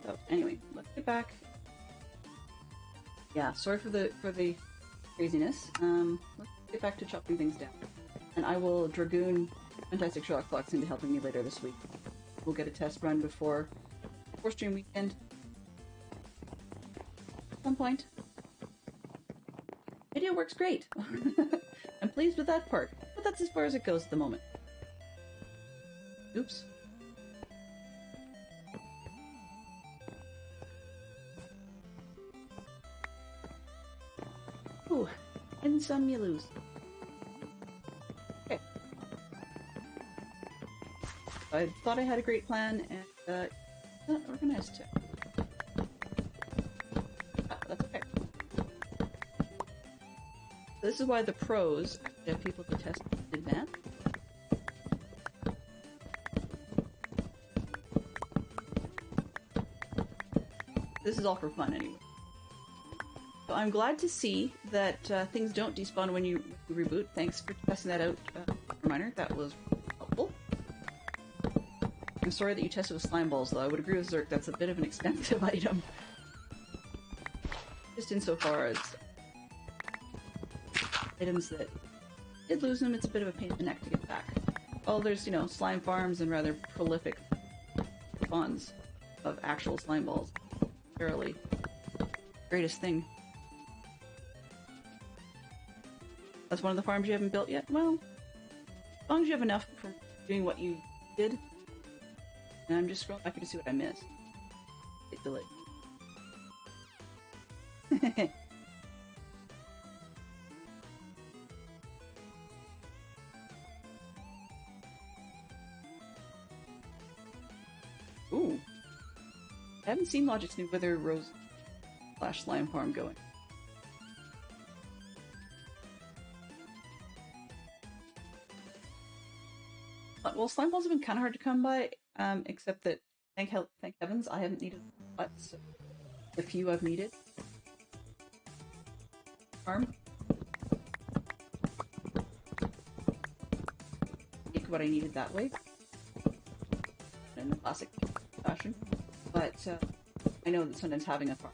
So anyway, let's get back. Yeah, sorry for the craziness. Let's get back to chopping things down, and I will dragoon Fantastic Shock Clocks into helping me later this week. We'll get a test run before stream weekend at some point. Video works great. I'm pleased with that part, but that's as far as it goes at the moment. Oops. Ooh, and some you lose. Okay. I thought I had a great plan, and not organized too. That's okay. This is why the pros have people to test in advance. This is all for fun anyway. So I'm glad to see that things don't despawn when you reboot. Thanks for testing that out, reminder. That was helpful. I'm sorry that you tested with slime balls, though. I would agree with Zerk, that's a bit of an expensive item. Just insofar as items that did lose them, it's a bit of a pain in the neck to get back. Oh, there's, you know, slime farms and rather prolific spawns of actual slime balls. Fairly greatest thing. That's one of the farms you haven't built yet? Well, as long as you have enough for doing what you did. And I'm just scrolling back here to see what I missed. Hit delete. Ooh. I haven't seen Logic's new Wither Rose / Slime farm going. Well, slime balls have been kind of hard to come by, except that, thank heavens, I haven't needed but so the few I've needed. Farm. Make what I needed that way. In the classic fashion. But, I know that sometimes having a farm.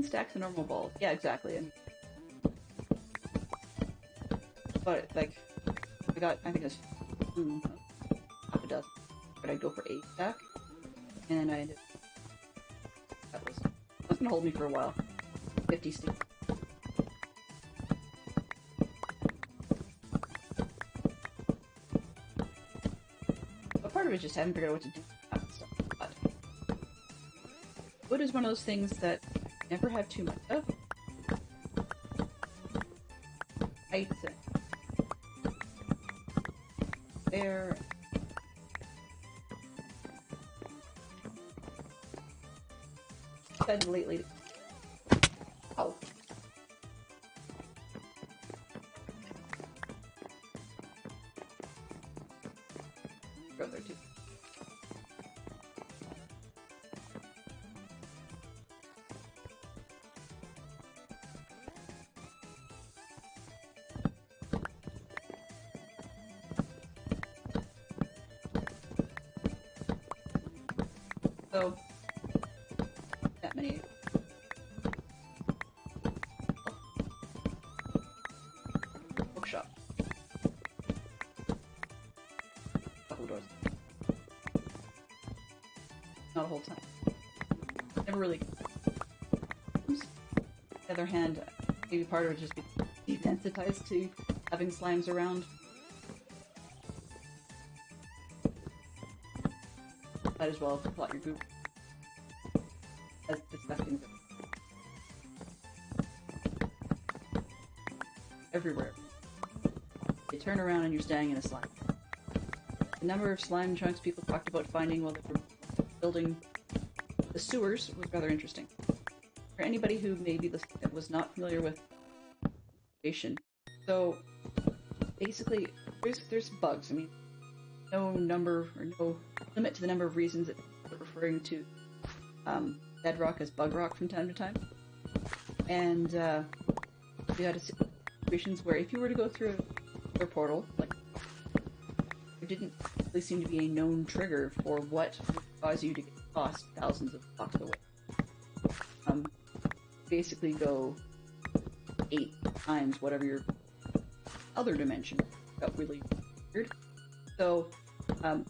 Stacks of normal balls. Yeah, exactly. And but like, I got, I think it was half a dozen, but I'd go for 8 stack, and I ended. That's gonna hold me for a while. 50 sticks. But part of it is just haven't figured out what to do with that stuff. But wood is one of those things that never have too much of. Heights and there. Said lately. Oh. Go there too. So, that many. Bookshop. Couple doors. Not a whole time. Never really. On the other hand, maybe part of it just be desensitized to having slimes around might as well plot your goop. As disgusting as it is. Everywhere. You turn around and you're standing in a slime. The number of slime chunks people talked about finding while they were building the sewers was rather interesting. For anybody who maybe was not familiar with creation, so basically there's bugs. I mean, no number or no limit to the number of reasons that people are referring to bedrock as bug rock from time to time. And you had situations where if you were to go through a portal, like there didn't really seem to be a known trigger for what would cause you to get lost thousands of blocks away. Basically go 8 times whatever your other dimension. Got really weird. So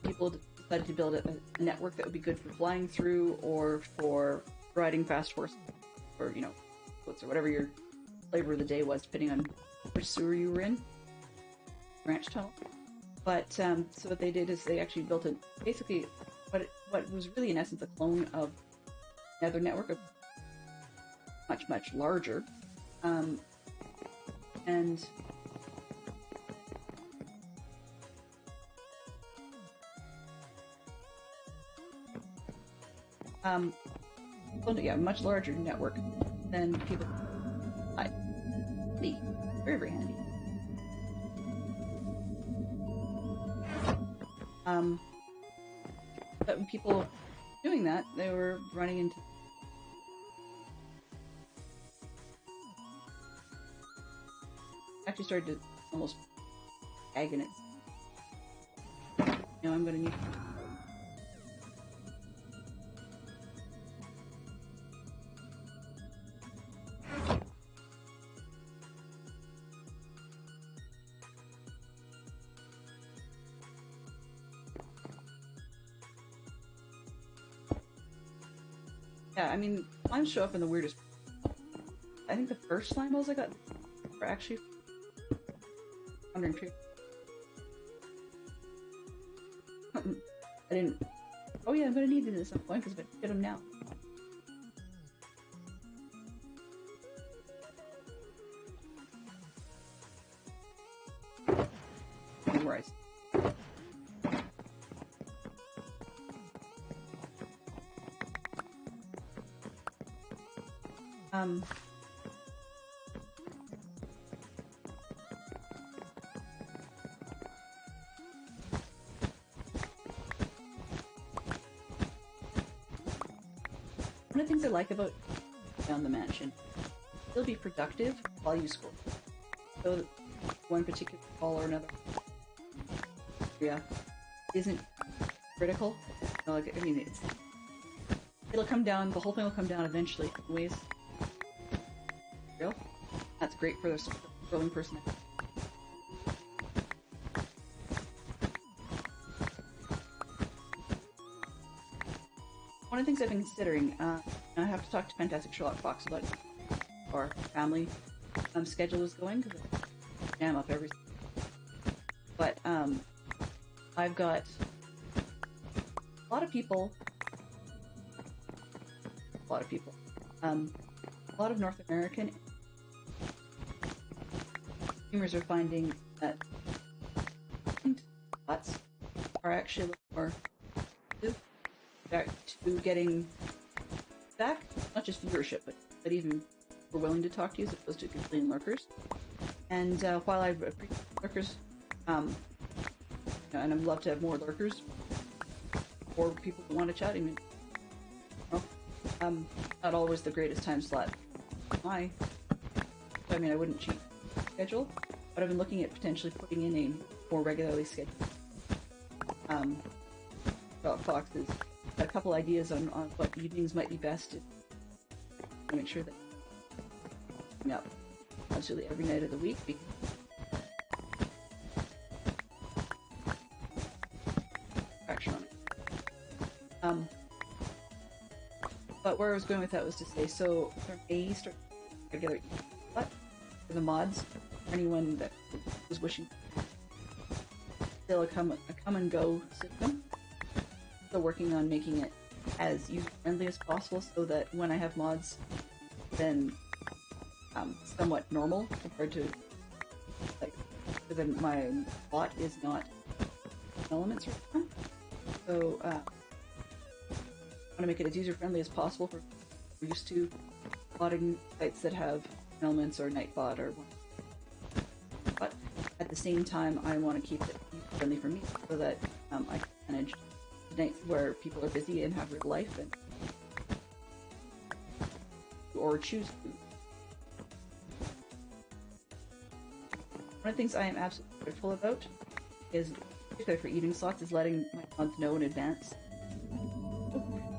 people decided to build a network that would be good for flying through or for riding fast horses, or boats, or whatever your flavor of the day was, depending on which sewer you were in. Branch tunnel. But so what they did is they actually built basically what was really in essence a clone of another network of much larger, and well, yeah, much larger network than people. Handy, very handy. But when people doing that, they were running into actually started to almost ag in it. I'm gonna need. Yeah, I mean, slimes show up in the weirdest. I think the first slime balls I got were actually 102. I didn't. Oh yeah, I'm gonna need these at some point because I get them now. Right. One of the things I like about the mansion, you'll be productive while you score. So one particular call or another, yeah, isn't critical. Like, I mean, it'll come down. The whole thing will come down eventually. Anyways, real. That's great for the scrolling person. One of the things I've been considering, I have to talk to Fantastic Sherlock Fox about our family schedule is going, because I jam up everything. But I've got a lot of people, a lot of North American consumers are finding that bots are actually a little more back to getting back, not just viewership, but even we're willing to talk to you as opposed to complete lurkers. And while I appreciate lurkers, and I'd love to have more lurkers or people who want to chat, even not always the greatest time slot. I mean, I wouldn't cheat schedule, but I've been looking at potentially putting in a more regularly scheduled Foxes. Got a couple ideas on what evenings might be best to make sure that absolutely every night of the week. Action on it. But where I was going with that was to say, so for me, start regular for the mods, for anyone that was wishing still a come and go system. still working on making it as user-friendly as possible so that when I have mods, then somewhat normal compared to, like, then my bot is not elements right now. So, I want to make it as user-friendly as possible for we're used to plotting sites that have elements or Nightbot or one. But at the same time, I want to keep it user-friendly for me so that I can manage nights where people are busy and have real life and or choose to. One of the things I am absolutely grateful about is, particularly for evening slots, is letting my mods know in advance.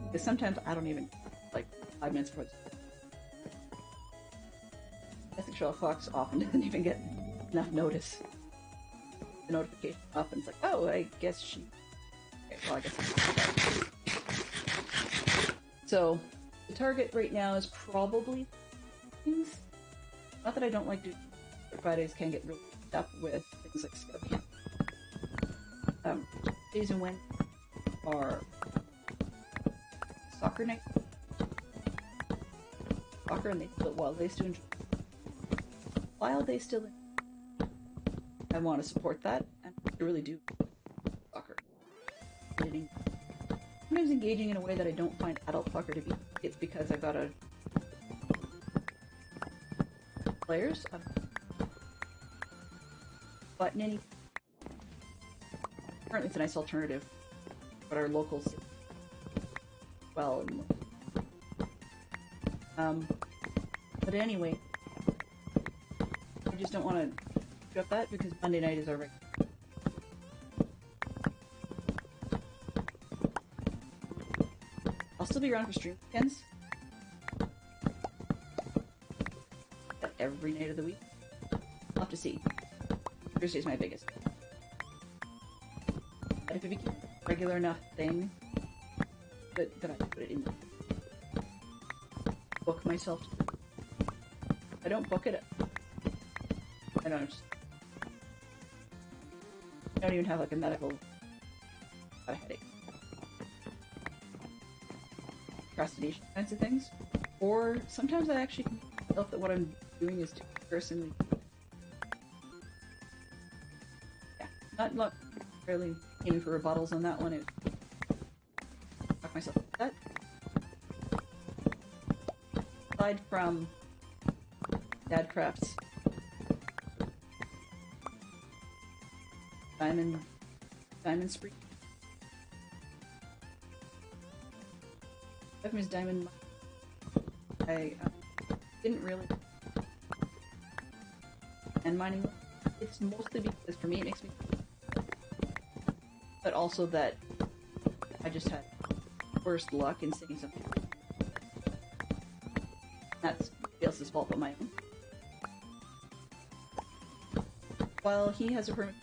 Because sometimes I don't even, like, 5 minutes before I think Sherlock Fox often doesn't even get enough notice. The notification up and it's like, oh, I guess she... Okay, well, I guess so, the target right now is probably things. Not that I don't like doing Fridays can get really up with things like Scout Camp. Days and when are soccer night. Soccer, and they still, while they still enjoy, while they still, I want to support that, and I really do soccer. Sometimes engaging in a way that I don't find adult soccer to be. It's because I've got players. But in any, currently it's a nice alternative, but our locals, well, but anyway, I just don't want to do up that because Monday night is our regular. I'll still be around for stream weekends. But every night of the week. I'll have to see. Thursday's my biggest. But if it becomes a regular enough thing that I put it in, book myself. I don't book it. I don't even have like a medical headache. Procrastination kinds of things. Or sometimes I actually can myself that what I'm doing is too personally. Yeah, not really aiming for rebuttals on that one. Talk myself with that. Aside from Dad Crafts, Diamond Spree. Is Diamond. I didn't really. And mining, it's mostly because for me it makes me. But also that I just had worst luck in saying something. That's somebody else's fault but my own. While he has a permit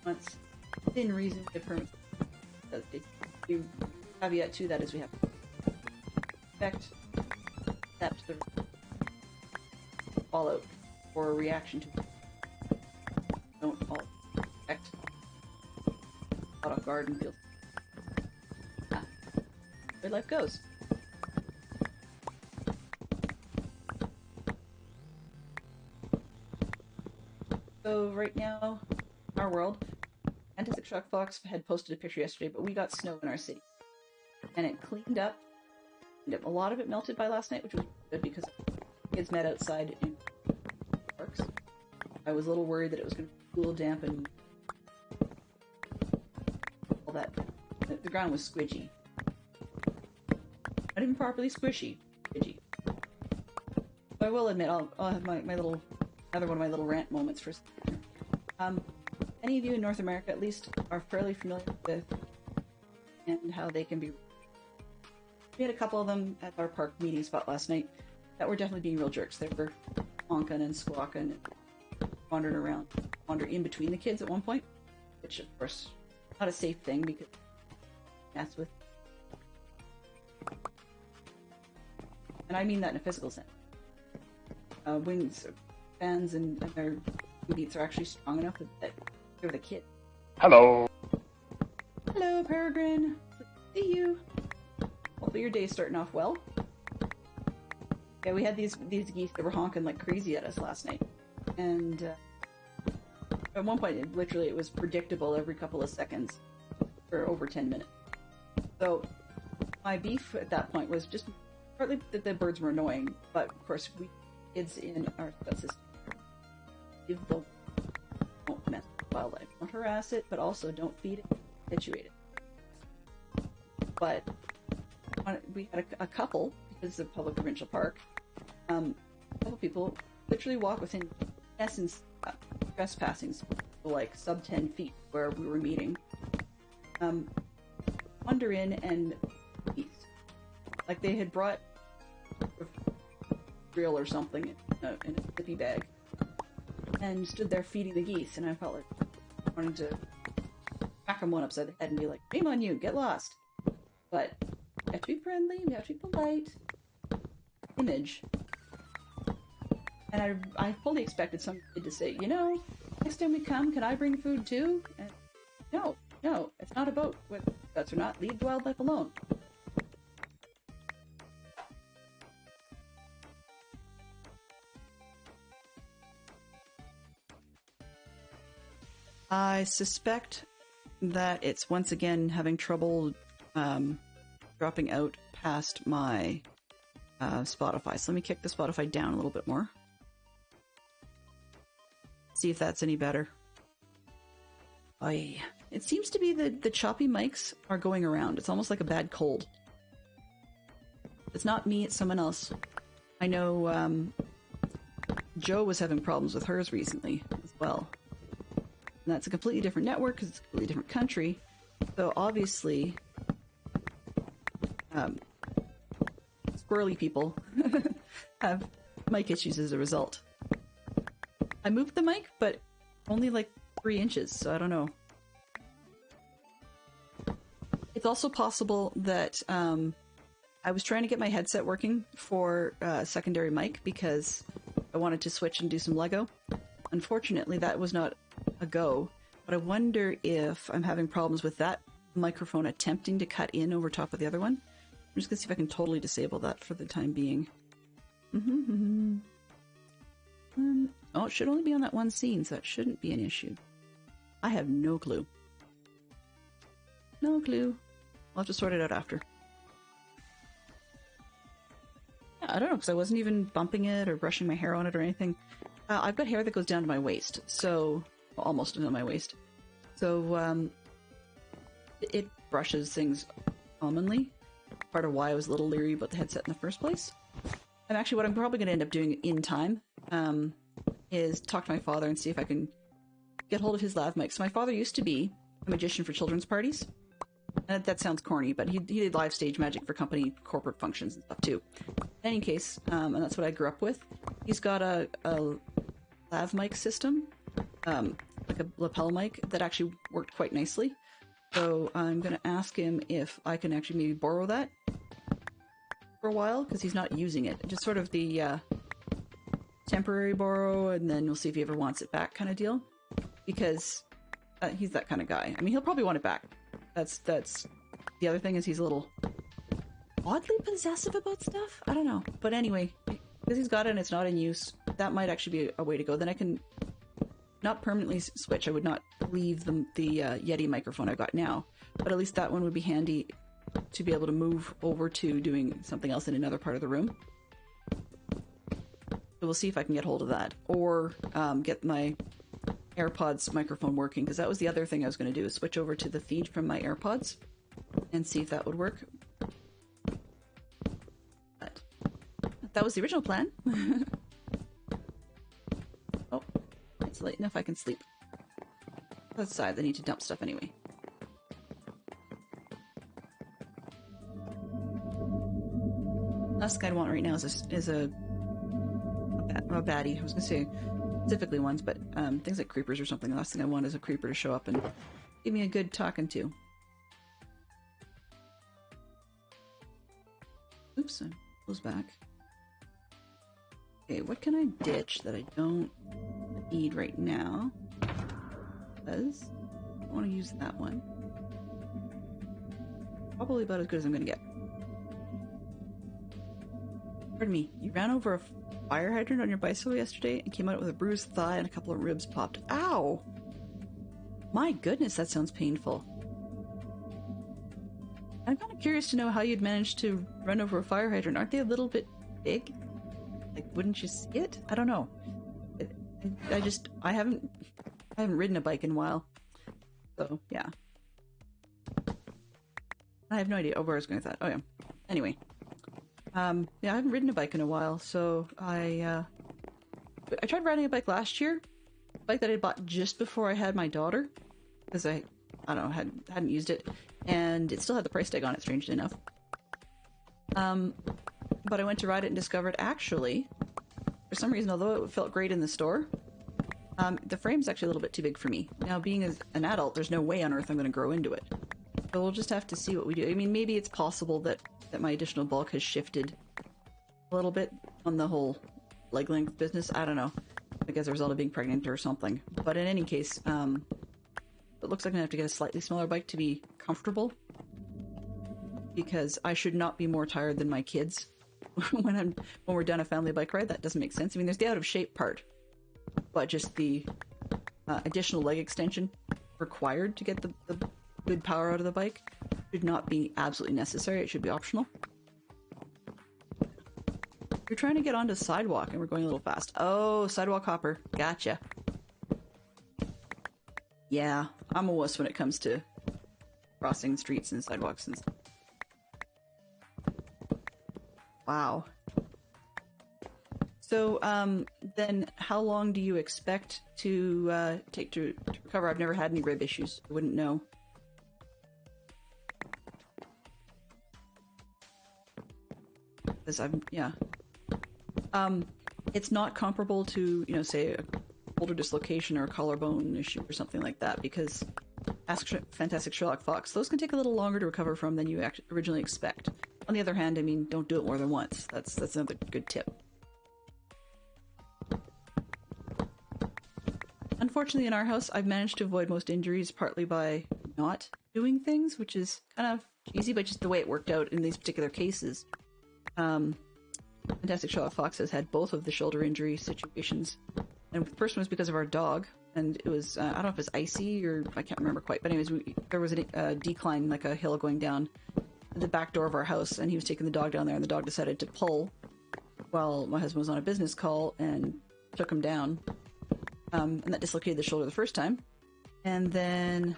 once, within reason, a permit. The caveat to that is we have to accept the fallout or a reaction to it. Don't all expect out off guard and feel where life goes. So right now, in our world, Fantastic Shock Fox had posted a picture yesterday, but we got snow in our city. And it cleaned up. A lot of it melted by last night, which was good because kids met outside in parks. I was a little worried that it was going to be cool, damp, and all that. The ground was squidgy. Not even properly squishy. Squidgy. But I will admit, I'll have my little, another one of my little rant moments for. Any of you in North America, at least, are fairly familiar with and how they can be. We had a couple of them at our park meeting spot last night that were definitely being real jerks. They were honking and squawking and wandering around, wandering in between the kids at one point, which of course not a safe thing because that's with, and I mean that in a physical sense. Wings, fans, and their beats are actually strong enough that they're the kid. Hello. Hello, Peregrine. Hey you! Hopefully your day's starting off well. Yeah, we had these geese that were honking like crazy at us last night. And at one point, it was predictable every couple of seconds for over 10 minutes. So my beef at that point was just partly that the birds were annoying, but of course we kids in our system don't mess with wildlife. Don't harass it, but also don't feed it, situate it. But we had a couple, because it's a public provincial park, a couple people literally walk within, in essence, trespassing, so like sub 10 feet where we were meeting, wander in and eat. Like they had brought a grill or something in a zippy bag and stood there feeding the geese, and I felt like I wanted to whack them one upside the head and be like, shame on you, get lost. But we have to be friendly, we have to be polite. Image. And I fully expected some kid to say, you know, next time we come, can I bring food too? And no, it's not about whether that's or not. Leave wildlife alone. I suspect that it's once again having trouble dropping out past my Spotify. So let me kick the Spotify down a little bit more. See if that's any better. Aye. It seems to be that the choppy mics are going around. It's almost like a bad cold. It's not me, it's someone else. I know Joe was having problems with hers recently as well. And that's a completely different network because it's a completely different country. So obviously, squirrely people have mic issues as a result. I moved the mic, but only like 3 inches, so I don't know. It's also possible that I was trying to get my headset working for a secondary mic because I wanted to switch and do some Lego. Unfortunately, that was not a go, but I wonder if I'm having problems with that microphone attempting to cut in over top of the other one. I'm just gonna see if I can totally disable that for the time being. Oh, it should only be on that one scene, so it shouldn't be an issue. I have no clue. No clue. I'll have to sort it out after. Yeah, I don't know, because I wasn't even bumping it or brushing my hair on it or anything. I've got hair that goes down to my waist, so... well, almost down to my waist. So, it brushes things commonly. Part of why I was a little leery about the headset in the first place. And actually what I'm probably going to end up doing in time, is talk to my father and see if I can get hold of his lav mic. So my father used to be a magician for children's parties. And that sounds corny, but he did live stage magic for company corporate functions and stuff too. In any case, and that's what I grew up with. He's got a lav mic system, like a lapel mic that actually worked quite nicely. So I'm going to ask him if I can actually maybe borrow that for a while, because he's not using it. Just sort of the temporary borrow, and then we'll see if he ever wants it back kind of deal. Because he's that kind of guy. I mean, he'll probably want it back. That's the other thing, is he's a little oddly possessive about stuff. I don't know. But anyway, because he's got it and it's not in use, that might actually be a way to go. Then I can not permanently switch. I would not leave the Yeti microphone I've got now, but at least that one would be handy to be able to move over to doing something else in another part of the room. So we'll see if I can get hold of that, or get my AirPods microphone working, because that was the other thing I was going to do, is switch over to the feed from my AirPods and see if that would work. But that was the original plan. Oh, it's late enough I can sleep. Outside, they need to dump stuff anyway. Last thing I'd want right now is a baddie. I was going to say specifically ones, but things like creepers or something. The last thing I want is a creeper to show up and give me a good talking to. Oops, I close back. Okay, what can I ditch that I don't need right now? Because I want to use that one. probably about as good as I'm gonna get. Pardon me, you ran over a fire hydrant on your bicycle yesterday and came out with a bruised thigh and a couple of ribs popped. Ow! My goodness, that sounds painful. I'm kind of curious to know how you'd managed to run over a fire hydrant. Aren't they a little bit big? Like, wouldn't you see it? I don't know. I haven't ridden a bike in a while. So, yeah. I have no idea. Oh, where I was going with that. Oh, yeah. Anyway. Yeah, I haven't ridden a bike in a while, so I tried riding a bike last year. A bike that I bought just before I had my daughter. Because I don't know, hadn't used it. And it still had the price tag on it, strangely enough. But I went to ride it and discovered, actually, for some reason, although it felt great in the store, the frame's actually a little bit too big for me. Now, being an adult, there's no way on earth I'm going to grow into it. So we'll just have to see what we do. I mean, maybe it's possible that my additional bulk has shifted a little bit on the whole leg length business. I don't know. Like as a result of being pregnant or something. But in any case, it looks like I'm going to have to get a slightly smaller bike to be comfortable. Because I should not be more tired than my kids when we're done a family bike ride. That doesn't make sense. I mean, there's the out of shape part, but just the additional leg extension required to get the good power out of the bike should not be absolutely necessary. It should be optional. You're trying to get onto the sidewalk and we're going a little fast. Oh, sidewalk hopper. Gotcha. Yeah, I'm a wuss when it comes to crossing streets and sidewalks and stuff. Wow. So, then how long do you expect to take to recover? I've never had any rib issues. I wouldn't know. Because yeah. It's not comparable to, you know, say a shoulder dislocation or a collarbone issue or something like that, because ask Fantastic Sherlock Fox, those can take a little longer to recover from than you originally expect. On the other hand, I mean, don't do it more than once. That's another good tip. Unfortunately, in our house, I've managed to avoid most injuries partly by not doing things, which is kind of easy, but just the way it worked out in these particular cases. Fantastic Sherlock Fox has had both of the shoulder injury situations. And the first one was because of our dog, and it was, I don't know if it was icy or I can't remember quite, but anyways, there was a decline, like a hill going down the back door of our house, and he was taking the dog down there, and the dog decided to pull while my husband was on a business call and took him down. And that dislocated the shoulder the first time. And then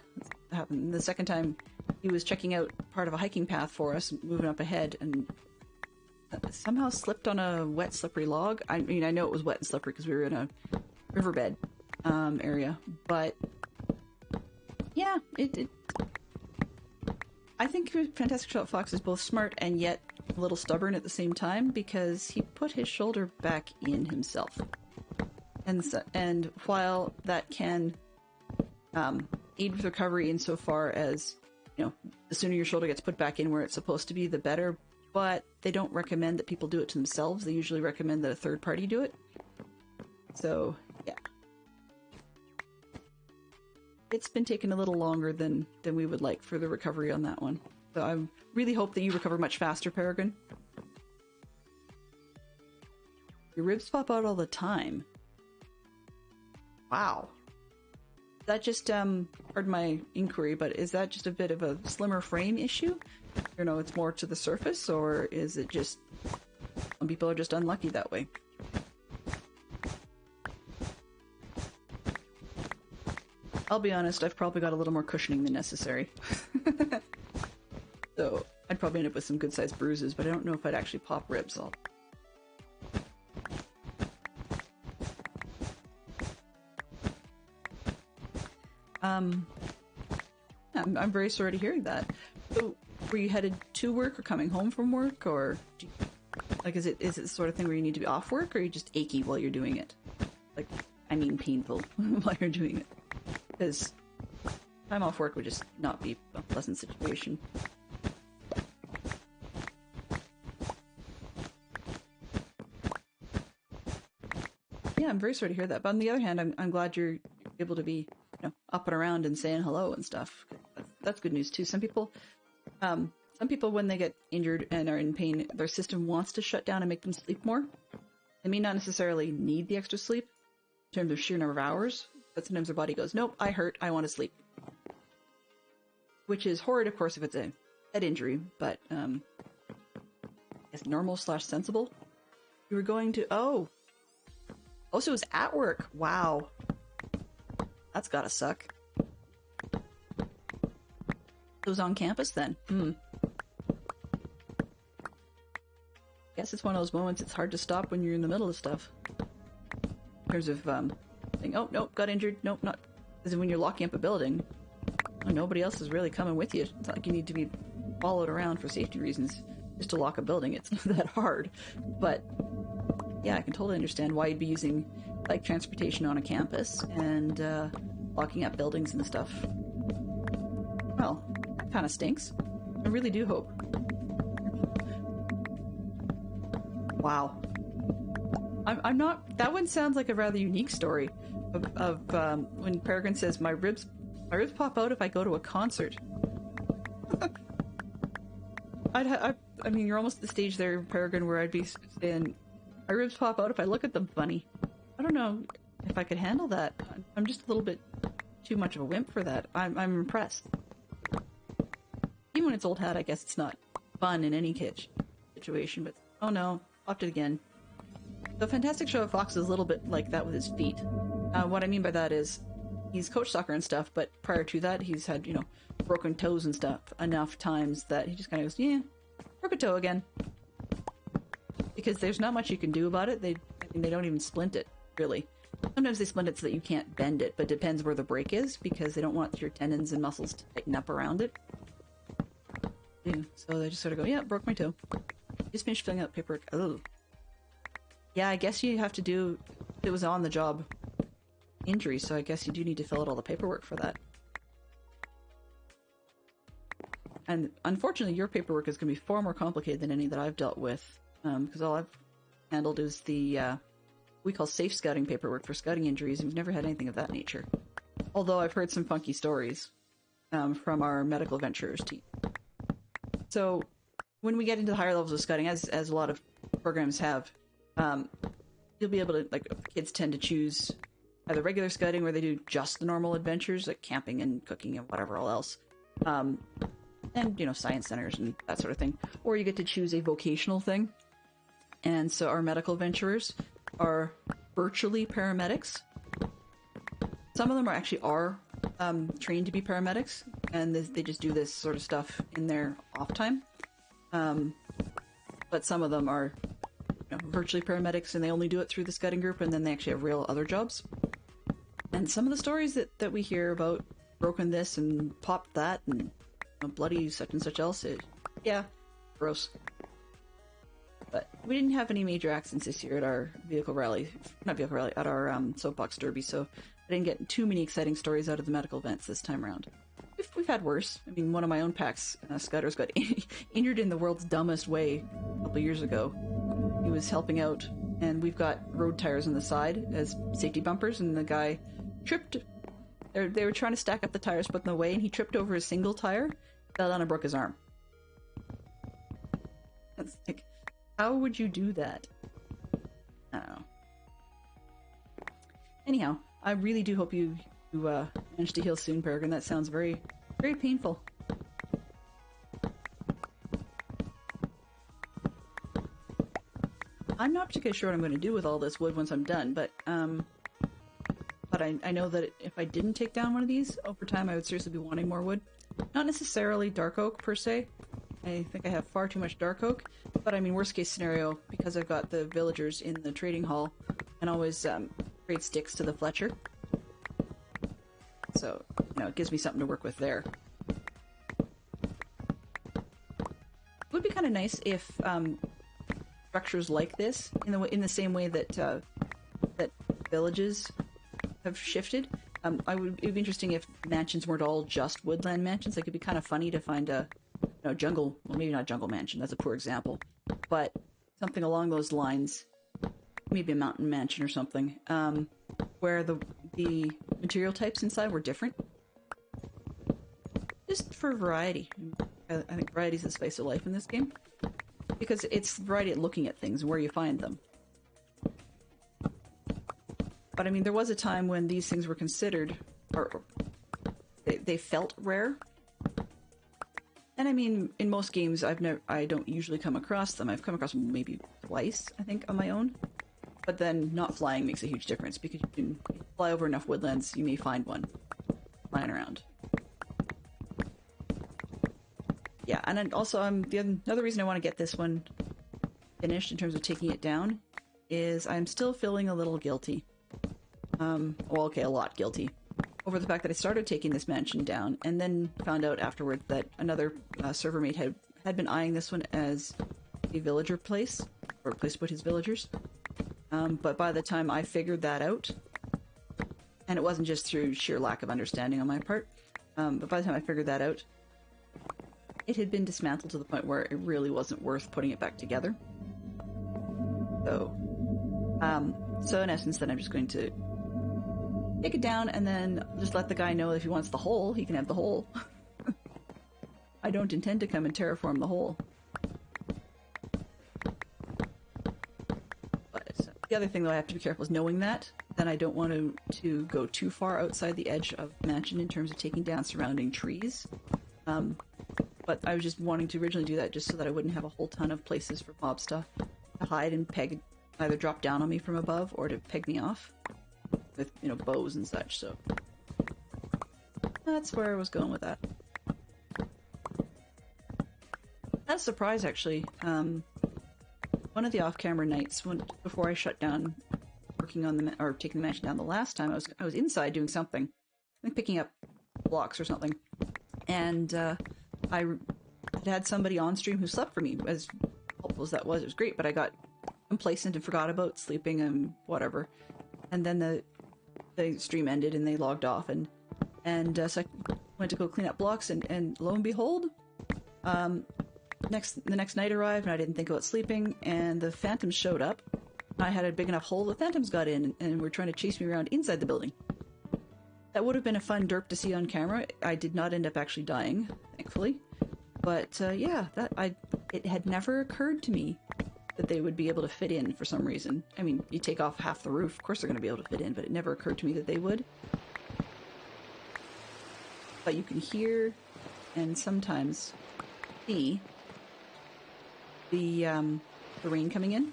what happened the second time, he was checking out part of a hiking path for us, moving up ahead, and somehow slipped on a wet, slippery log. I mean, I know it was wet and slippery because we were in a riverbed area, but yeah, I think Fantastic Sherlock Fox is both smart and yet a little stubborn at the same time, because he put his shoulder back in himself. And while that can aid with recovery insofar as, you know, the sooner your shoulder gets put back in where it's supposed to be, the better, but they don't recommend that people do it to themselves. They usually recommend that a third party do it. So, yeah. It's been taking a little longer than we would like for the recovery on that one. So I really hope that you recover much faster, Peregrine. Your ribs pop out all the time. Wow. Is that just, pardon my inquiry, but is that just a bit of a slimmer frame issue? You know, it's more to the surface, or is it just some people are just unlucky that way? I'll be honest, I've probably got a little more cushioning than necessary. So I'd probably end up with some good-sized bruises, but I don't know if I'd actually pop ribs. I'm very sorry to hear that. So, were you headed to work or coming home from work, or is it the sort of thing where you need to be off work, or are you just achy while you're doing it? Like, I mean, painful while you're doing it. Because time off work would just not be a pleasant situation. Yeah, I'm very sorry to hear that. But on the other hand, I'm glad you're able to be, you know, up and around and saying hello and stuff. That's good news too. Some people, some people, when they get injured and are in pain, their system wants to shut down and make them sleep more. They may not necessarily need the extra sleep in terms of sheer number of hours, but sometimes their body goes, nope, I hurt, I want to sleep. Which is horrid, of course, if it's a head injury, but it's normal/sensible. You were going to... Oh, so it was at work. Wow. That's gotta suck. It was on campus then. Guess it's one of those moments it's hard to stop when you're in the middle of stuff. In terms of saying, oh, nope, got injured. Nope, not... Because when you're locking up a building, nobody else is really coming with you. It's not like you need to be followed around for safety reasons just to lock a building. It's not that hard. But yeah, I can totally understand why you'd be using like transportation on a campus and locking up buildings and stuff. Well, that kind of stinks. I really do hope. Wow. I'm not... That one sounds like a rather unique story of when Peregrine says, my ribs pop out if I go to a concert. I mean, you're almost at the stage there, Peregrine, where I'd be saying, my ribs pop out if I look at them funny. I don't know if I could handle that. I'm just a little bit too much of a wimp for that. I'm impressed. Even when it's old hat, I guess it's not fun in any situation, but oh no, popped it again. The Fantastic Show of Fox is a little bit like that with his feet. What I mean by that is, he's coached soccer and stuff, but prior to that, he's had, broken toes and stuff enough times that he just kind of goes, yeah, broke a toe again. Because there's not much you can do about it. They don't even splint it, really. Sometimes they splint it so that you can't bend it, but it depends where the break is, because they don't want your tendons and muscles to tighten up around it. Yeah, so they just sort of go, yeah, broke my toe. Just finished filling out paperwork. Oh. Yeah, I guess you have to do... It was on the job injury, so I guess you do need to fill out all the paperwork for that. And unfortunately, your paperwork is going to be far more complicated than any that I've dealt with, because all I've handled is the we call safe scouting paperwork for scouting injuries, and we've never had anything of that nature. Although I've heard some funky stories from our medical adventurers team. So when we get into the higher levels of scouting, as a lot of programs have, you'll be able to, like, kids tend to choose either regular scouting where they do just the normal adventures, like camping and cooking and whatever all else. And, science centers and that sort of thing. Or you get to choose a vocational thing. And so our medical adventurers are virtually paramedics. Some of them are trained to be paramedics, and they just do this sort of stuff in their off time. But some of them are virtually paramedics, and they only do it through the scouting group, and then they actually have real other jobs. And some of the stories that we hear about broken this and popped that and bloody such and such else, yeah, gross. But we didn't have any major accidents this year at our at our soapbox derby, so I didn't get too many exciting stories out of the medical events this time around. We've had worse. I mean, one of my own pack's scouters got injured in the world's dumbest way a couple years ago. He was helping out, and we've got road tires on the side as safety bumpers, and the guy tripped. They were trying to stack up the tires, put them away, and he tripped over a single tire, fell down and broke his arm. That's like, how would you do that? I don't know. Anyhow, I really do hope you manage to heal soon, Peregrine. That sounds very, very painful. I'm not particularly sure what I'm going to do with all this wood once I'm done, but I know that if I didn't take down one of these, over time I would seriously be wanting more wood. Not necessarily dark oak, per se. I think I have far too much dark oak, but I mean, worst case scenario, because I've got the villagers in the trading hall, and always trade sticks to the Fletcher. So, it gives me something to work with there. It would be kind of nice if structures like this, in the same way that that villages have shifted. It would be interesting if mansions weren't all just woodland mansions. Like, it'd be kind of funny to find a jungle, well, maybe not jungle mansion, that's a poor example, but something along those lines, maybe a mountain mansion or something, where the material types inside were different. Just for variety. I think variety is the spice of life in this game. Because it's variety at looking at things and where you find them. But I mean, there was a time when these things were considered, or they felt rare. And I mean, in most games, I don't usually come across them. I've come across them maybe twice, I think, on my own. But then not flying makes a huge difference, because you can fly over enough woodlands, you may find one flying around. Yeah, and then also another reason I want to get this one finished in terms of taking it down is I'm still feeling a little guilty. Well, okay, a lot guilty over the fact that I started taking this mansion down and then found out afterward that another server mate had been eyeing this one as a villager place, or a place to put his villagers. But by the time I figured that out, and it wasn't just through sheer lack of understanding on my part, but by the time I figured that out, it had been dismantled to the point where it really wasn't worth putting it back together. So in essence, then I'm just going to take it down and then just let the guy know if he wants the hole, he can have the hole. I don't intend to come and terraform the hole. But the other thing though I have to be careful is knowing that, then I don't want to go too far outside the edge of the mansion in terms of taking down surrounding trees. But I was just wanting to originally do that just so that I wouldn't have a whole ton of places for mob stuff to hide and peg, either drop down on me from above or to peg me off with, you know, bows and such. So that's where I was going with that. That's a surprise, actually. One of the off-camera nights before I shut down working on or taking the mansion down the last time, I was inside doing something, I think picking up blocks or something, and I had somebody on stream who slept for me. As helpful as that was, it was great, but I got complacent and forgot about sleeping and whatever. And then the stream ended and they logged off, and so I went to go clean up blocks, and lo and behold, the next night arrived and I didn't think about sleeping, and the phantoms showed up. I had a big enough hole, the phantoms got in and were trying to chase me around inside the building. That would have been a fun derp to see on camera. I did not end up actually dying, thankfully. But yeah, it had never occurred to me that they would be able to fit in for some reason. I mean, you take off half the roof, of course they're going to be able to fit in, but it never occurred to me that they would. But you can hear and sometimes see the rain coming in.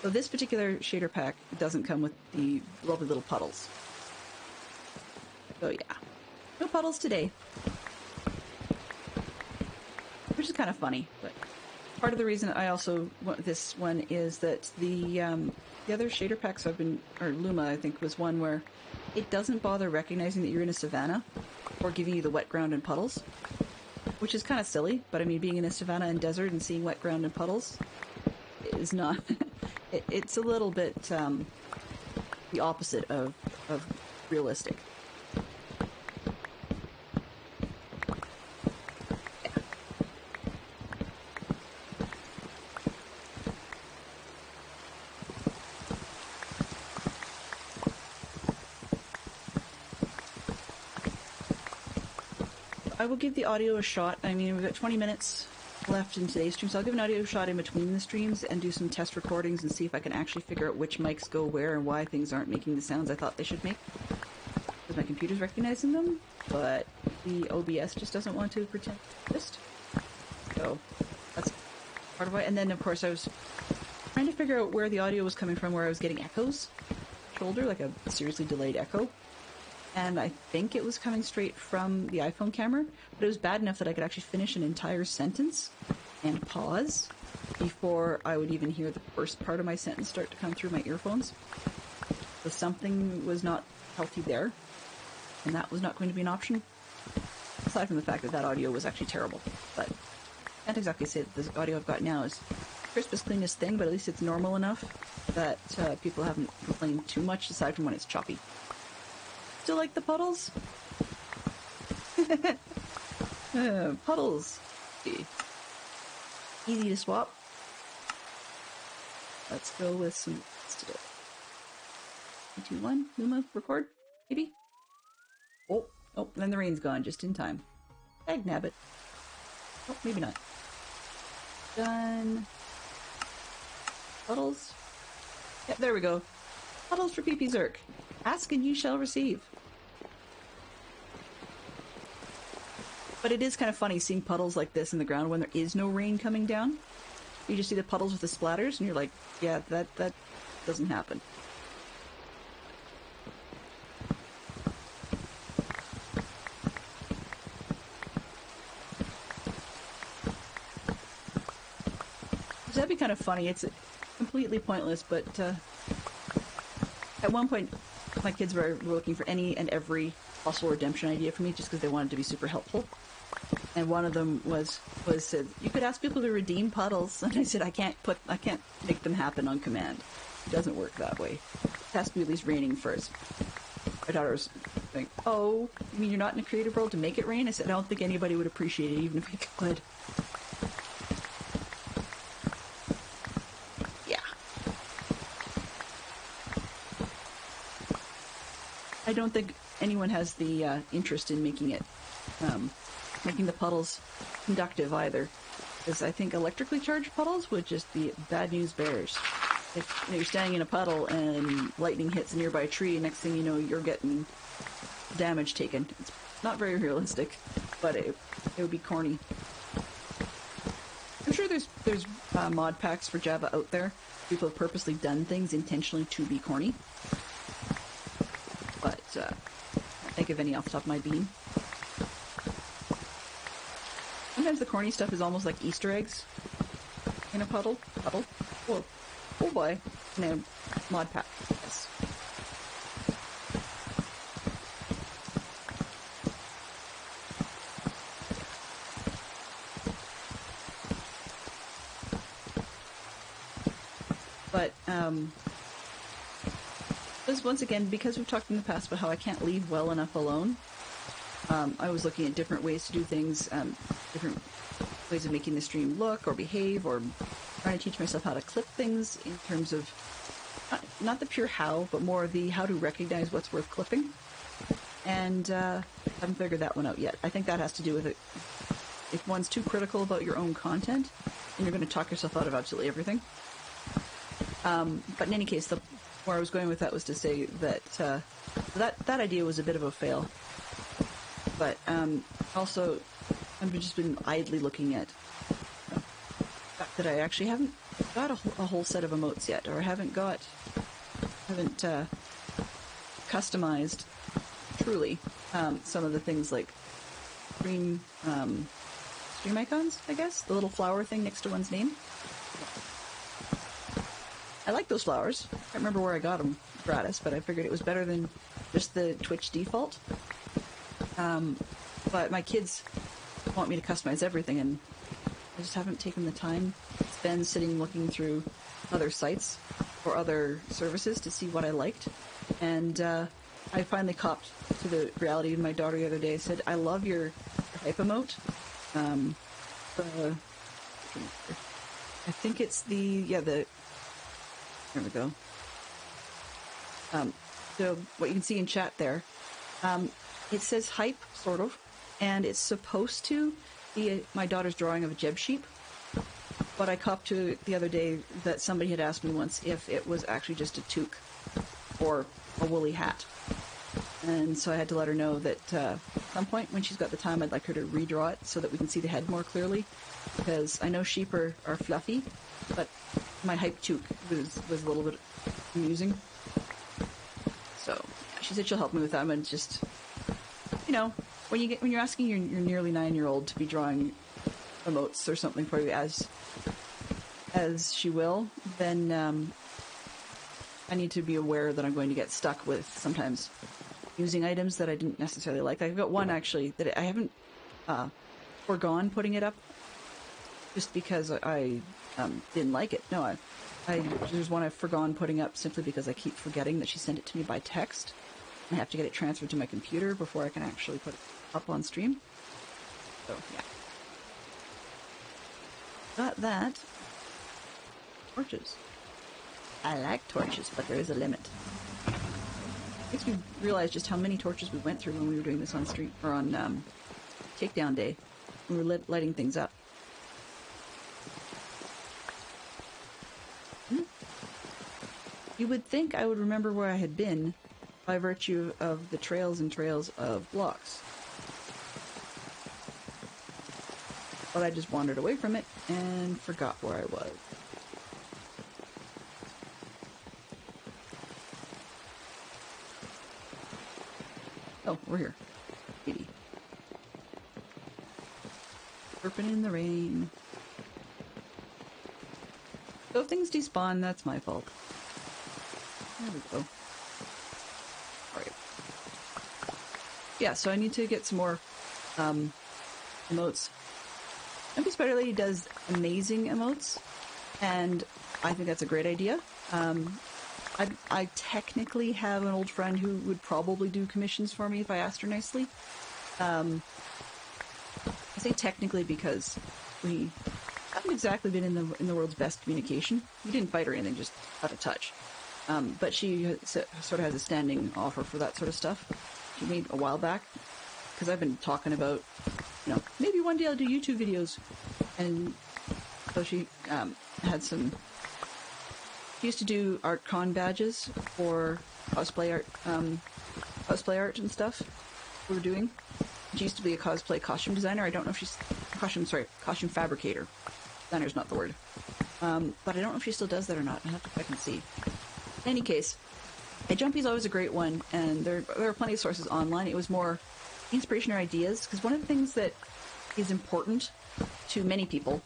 So this particular shader pack doesn't come with the lovely little puddles. So yeah, no puddles today. Which is kind of funny, but part of the reason I also want this one is that the other shader packs I've been, or Luma I think was one where it doesn't bother recognizing that you're in a savanna or giving you the wet ground and puddles, which is kind of silly, but I mean, being in a savanna and desert and seeing wet ground and puddles is not, it's a little bit the opposite of realistic. I will give the audio a shot. I mean, we've got 20 minutes left in today's stream, so I'll give an audio shot in between the streams and do some test recordings and see if I can actually figure out which mics go where and why things aren't making the sounds I thought they should make. Because my computer's recognizing them, but the OBS just doesn't want to pretend to exist. So that's part of why. And then, of course, I was trying to figure out where the audio was coming from, where I was getting echoes. Shoulder, like a seriously delayed echo. And I think it was coming straight from the iPhone camera, but it was bad enough that I could actually finish an entire sentence and pause before I would even hear the first part of my sentence start to come through my earphones. So something was not healthy there, and that was not going to be an option, aside from the fact that that audio was actually terrible. But I can't exactly say that the audio I've got now is crispest, cleanest thing, but at least it's normal enough that people haven't complained too much, aside from when it's choppy. Still like the puddles? Puddles. Easy to swap. Let's go with some... Let's do it. 3, 2, 1. Luma, record? Maybe? Oh, then the rain's gone just in time. Dag nabbit. Oh, maybe not. Done. Puddles. Yep, there we go. Puddles for PP Zerk. Ask and you shall receive. But it is kind of funny seeing puddles like this in the ground when there is no rain coming down. You just see the puddles with the splatters, and you're like, yeah, that doesn't happen. So that'd be kind of funny. It's completely pointless, but at one point, my kids were looking for any and every possible redemption idea for me just because they wanted to be super helpful. And one of them was said, you could ask people to redeem puddles. And I said, I can't make them happen on command. It doesn't work that way. It has to be at least raining first. My daughter was going, oh, you mean you're not in a creative world to make it rain? I said, I don't think anybody would appreciate it even if I could. Yeah. I don't think anyone has the interest in making it making the puddles conductive either, because I think electrically charged puddles would just be bad news bears. If you're standing in a puddle and lightning hits a nearby tree, next thing you know you're getting damage taken. It's not very realistic, but it would be corny. I'm sure there's mod packs for Java out there. People have purposely done things intentionally to be corny, but I can't think of any off the top of my bean. Sometimes the corny stuff is almost like Easter eggs in a puddle. Whoa. Oh boy. No, mod pack. Yes. But, just once again, because we've talked in the past about how I can't leave well enough alone, I was looking at different ways to do things, different ways of making the stream look or behave, or trying to teach myself how to clip things in terms of not the pure how, but more the how to recognize what's worth clipping. And haven't figured that one out yet. I think that has to do with it. If one's too critical about your own content, then you're going to talk yourself out of absolutely everything. But in any case, where I was going with that was to say that that idea was a bit of a fail. But also, I've just been idly looking at the fact that I actually haven't got a whole set of emotes yet, or I haven't customized truly some of the things like stream icons, I guess, the little flower thing next to one's name. I like those flowers. I can't remember where I got them gratis, but I figured it was better than just the Twitch default. But my kids want me to customize everything, and I just haven't taken the time to spend sitting looking through other sites or other services to see what I liked. And I finally copped to the reality of my daughter the other day. I said, I love your hype emote. I think it's there we go. So what you can see in chat there, it says hype, sort of, and it's supposed to be my daughter's drawing of a Jeb sheep. But I copped to the other day that somebody had asked me once if it was actually just a toque or a woolly hat. And so I had to let her know that at some point when she's got the time, I'd like her to redraw it so that we can see the head more clearly. Because I know sheep are fluffy, but my hype toque was a little bit amusing. So she said she'll help me with that. And just, when you're asking your nearly 9-year-old to be drawing emotes or something for you as she will, then I need to be aware that I'm going to get stuck with sometimes using items that I didn't necessarily like. I've got one actually that I haven't foregone putting it up just because I didn't like it. No, there's one I've forgone putting up simply because I keep forgetting that she sent it to me by text. I have to get it transferred to my computer before I can actually put it up on stream. So, yeah. Got that. Torches. I like torches, but there is a limit. Makes me realize just how many torches we went through when we were doing this on stream, or on Takedown Day. We were lighting things up. You would think I would remember where I had been by virtue of the trails and trails of blocks. But I just wandered away from it and forgot where I was. Oh, we're here. Maybe. Surfing in the rain. So if things despawn, that's my fault. There we go. Alright. Yeah, so I need to get some more emotes. MP Spider Lady does amazing emotes, and I think that's a great idea. I technically have an old friend who would probably do commissions for me if I asked her nicely. I say technically because we haven't exactly been in the world's best communication. We didn't fight or anything, just out of touch. But she sort of has a standing offer for that sort of stuff. She made a while back, because I've been talking about, you know, maybe one day I'll do YouTube videos. And so she had some... She used to do art con badges for cosplay art and stuff we were doing. She used to be a cosplay costume designer. I don't know if she's... costume fabricator. Designer's not the word. But I don't know if she still does that or not. I'll have to check and see. In any case, a Jumpy is always a great one, and there are plenty of sources online. It was more inspiration or ideas, because one of the things that is important to many people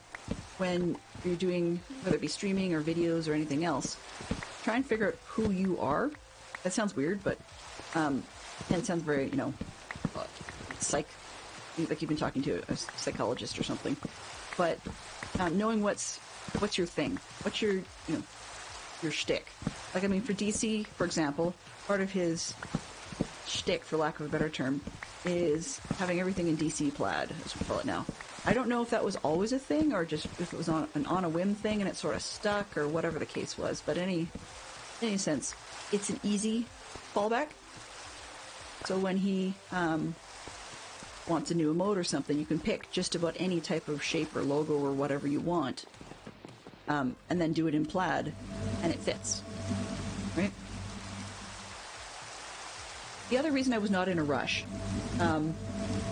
when you're doing, whether it be streaming or videos or anything else, try and figure out who you are. That sounds weird, but and it sounds very, you know, like you've been talking to a psychologist or something. But knowing what's your thing, what's your, you know, your shtick. Like, I mean, for DC, for example, part of his shtick, for lack of a better term, is having everything in DC plaid, as we call it now. I don't know if that was always a thing, or just if it was on a whim thing and it sort of stuck, or whatever the case was. But in any sense, it's an easy fallback. So when he wants a new emote or something, you can pick just about any type of shape or logo or whatever you want, and then do it in plaid, and it fits, right? The other reason I was not in a rush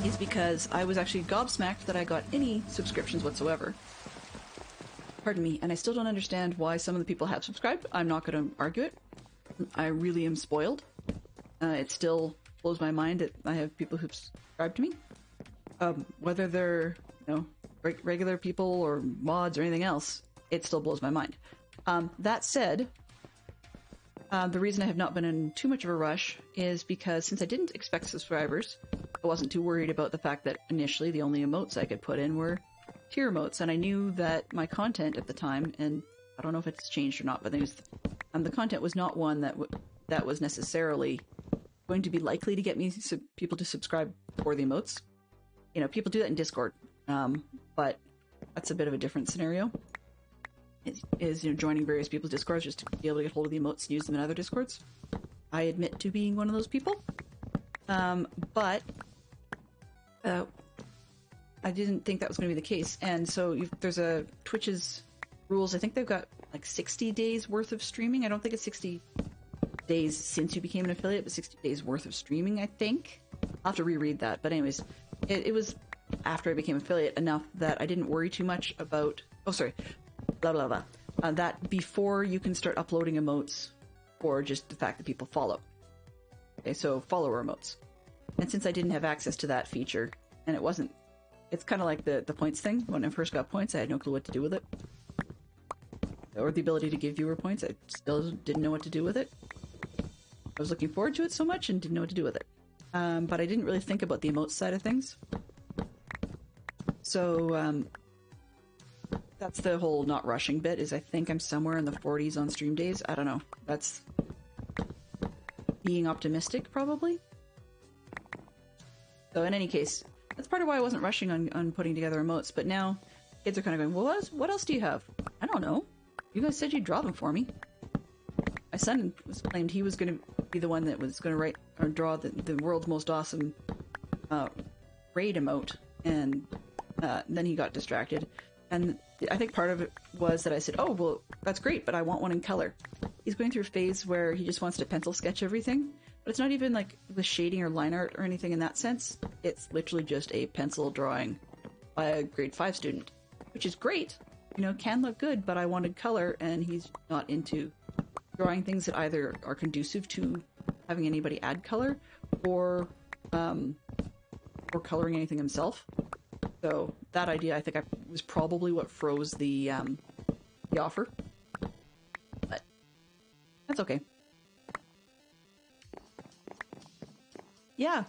is because I was actually gobsmacked that I got any subscriptions whatsoever. Pardon me, and I still don't understand why some of the people have subscribed. I'm not going to argue it. I really am spoiled. It still blows my mind that I have people who've subscribed to me. Whether they're, you know, regular people or mods or anything else, it still blows my mind. That said, the reason I have not been in too much of a rush is because since I didn't expect subscribers, I wasn't too worried about the fact that initially the only emotes I could put in were tier emotes, and I knew that my content at the time, and I don't know if it's changed or not, but the content was not one that was necessarily going to be likely to get me people to subscribe for the emotes. You know, people do that in Discord, but that's a bit of a different scenario. Is, you know, joining various people's Discords just to be able to get hold of the emotes and use them in other Discords. I admit to being one of those people. But I didn't think that was going to be the case. And so there's a Twitch's rules. I think they've got like 60 days worth of streaming. I don't think it's 60 days since you became an affiliate, but 60 days worth of streaming, I think. I'll have to reread that. But anyways, it was after I became affiliate enough that I didn't worry too much about... Oh, sorry. Blah, blah, blah. That before you can start uploading emotes or just the fact that people follow. Okay, so follower emotes. And since I didn't have access to that feature, and it's kind of like the points thing. When I first got points, I had no clue what to do with it. Or the ability to give viewer points, I still didn't know what to do with it. I was looking forward to it so much and didn't know what to do with it. But I didn't really think about the emotes side of things. So, that's the whole not rushing bit, is I think I'm somewhere in the 40s on stream days. I don't know. That's being optimistic, probably. So in any case, that's part of why I wasn't rushing on putting together emotes. But now, kids are kind of going, well, what else do you have? I don't know. You guys said you'd draw them for me. My son claimed he was going to be the one that was going to write or draw the world's most awesome raid emote. And then he got distracted. And I think part of it was that I said, oh, well, that's great, but I want one in color. he's going through a phase where he just wants to pencil sketch everything, but it's not even like with shading or line art or anything in that sense. It's literally just a pencil drawing by a grade 5 student, which is great. You know, can look good, but I wanted color, and he's not into drawing things that either are conducive to having anybody add color or coloring anything himself. So that idea, I think, was probably what froze the offer. But that's okay. Yeah,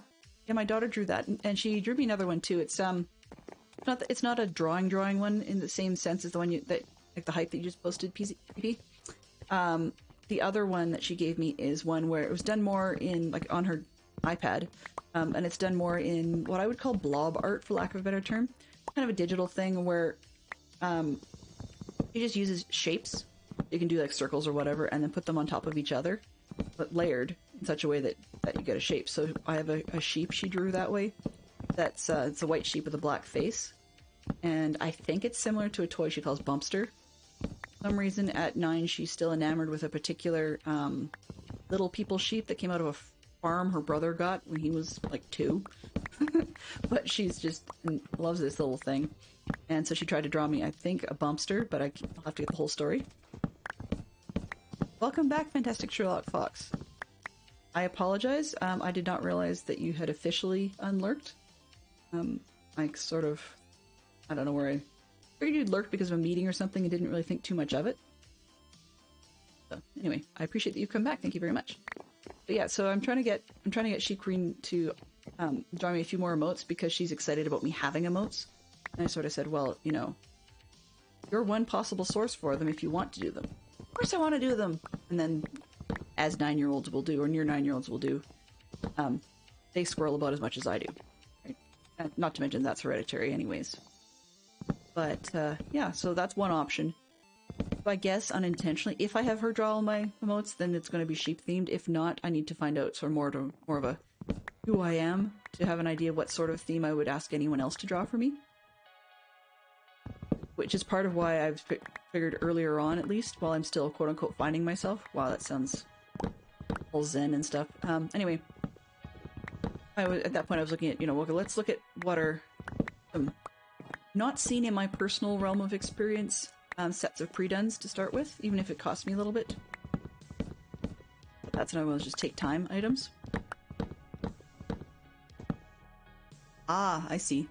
my daughter drew that, and she drew me another one too. It's not a drawing one in the same sense as the one that like the hype that you just posted, PP. The other one that she gave me is one where it was done more in like on her iPad, and it's done more in what I would call blob art, for lack of a better term. Kind of a digital thing where she just uses shapes. You can do like circles or whatever, and then put them on top of each other, but layered in such a way that you get a shape. So I have a sheep she drew that way. That's it's a white sheep with a black face, and I think it's similar to a toy she calls Bumpster. For some reason, at 9, she's still enamored with a particular little people sheep that came out of a farm her brother got when he was like 2. But she's just loves this little thing, and so she tried to draw me, I think, a Bumpster, but I'll have to get the whole story. Welcome back, Fantastic Sherlock Fox. I apologize. I did not realize that you had officially unlurked. I don't know where I figured you'd lurk because of a meeting or something and didn't really think too much of it. So anyway, I appreciate that you've come back. Thank you very much. But yeah, so I'm trying to get Sheep Queen to draw me a few more emotes because she's excited about me having emotes. And I sort of said, well, you know, you're one possible source for them if you want to do them. Of course I want to do them. And then, as 9-year-olds will do, or near 9-year-olds will do, they squirrel about as much as I do. Right? Not to mention that's hereditary anyways. But yeah, so that's one option. So I guess unintentionally, if I have her draw all my emotes, then it's going to be sheep themed. If not, I need to find out sort of more of a who I am to have an idea what sort of theme I would ask anyone else to draw for me. Which is part of why I've figured earlier on, at least, while I'm still quote unquote finding myself. Wow, that sounds all zen and stuff. Anyway, at that point I was looking at, you know, okay, let's look at what are not seen in my personal realm of experience sets of pre-dones to start with, even if it costs me a little bit. But that's what I will just take time items. Ah, I see.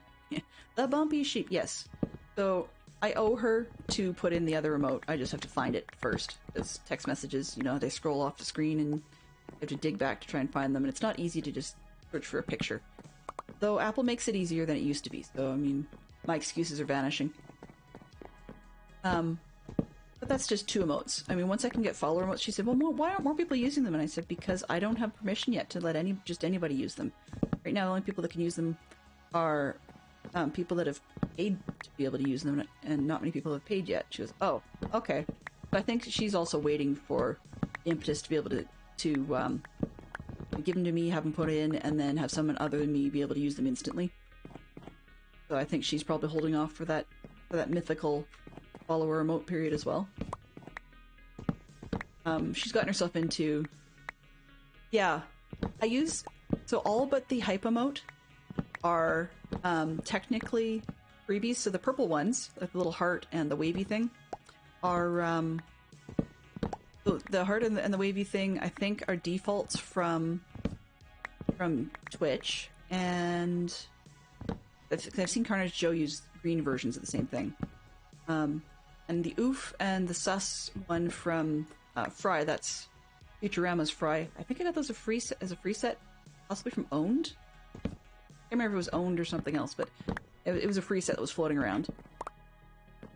The bumpy sheep, yes. So I owe her to put in the other remote. I just have to find it first. Because text messages, you know, they scroll off the screen and you have to dig back to try and find them, and it's not easy to just search for a picture. Though Apple makes it easier than it used to be, so I mean, my excuses are vanishing. But that's just 2 emotes. I mean, once I can get follower emotes, she said, well, why aren't more people using them? And I said, because I don't have permission yet to let anybody use them. Right now, the only people that can use them are people that have paid to be able to use them, and not many people have paid yet. She goes, oh, okay. But I think she's also waiting for impetus to be able to give them to me, have them put in, and then have someone other than me be able to use them instantly. So I think she's probably holding off for that mythical follower emote period as well. She's gotten herself into... Yeah, so all but the hype emote are technically freebies. So the purple ones, like the little heart and the wavy thing, are the heart and the wavy thing, I think, are defaults from Twitch, and I've seen Carnage Joe use green versions of the same thing. And the oof and the sus one from Fry, that's Futurama's Fry. I think I got those as a free set, possibly from Owned. I can't remember if it was Owned or something else, but it was a free set that was floating around.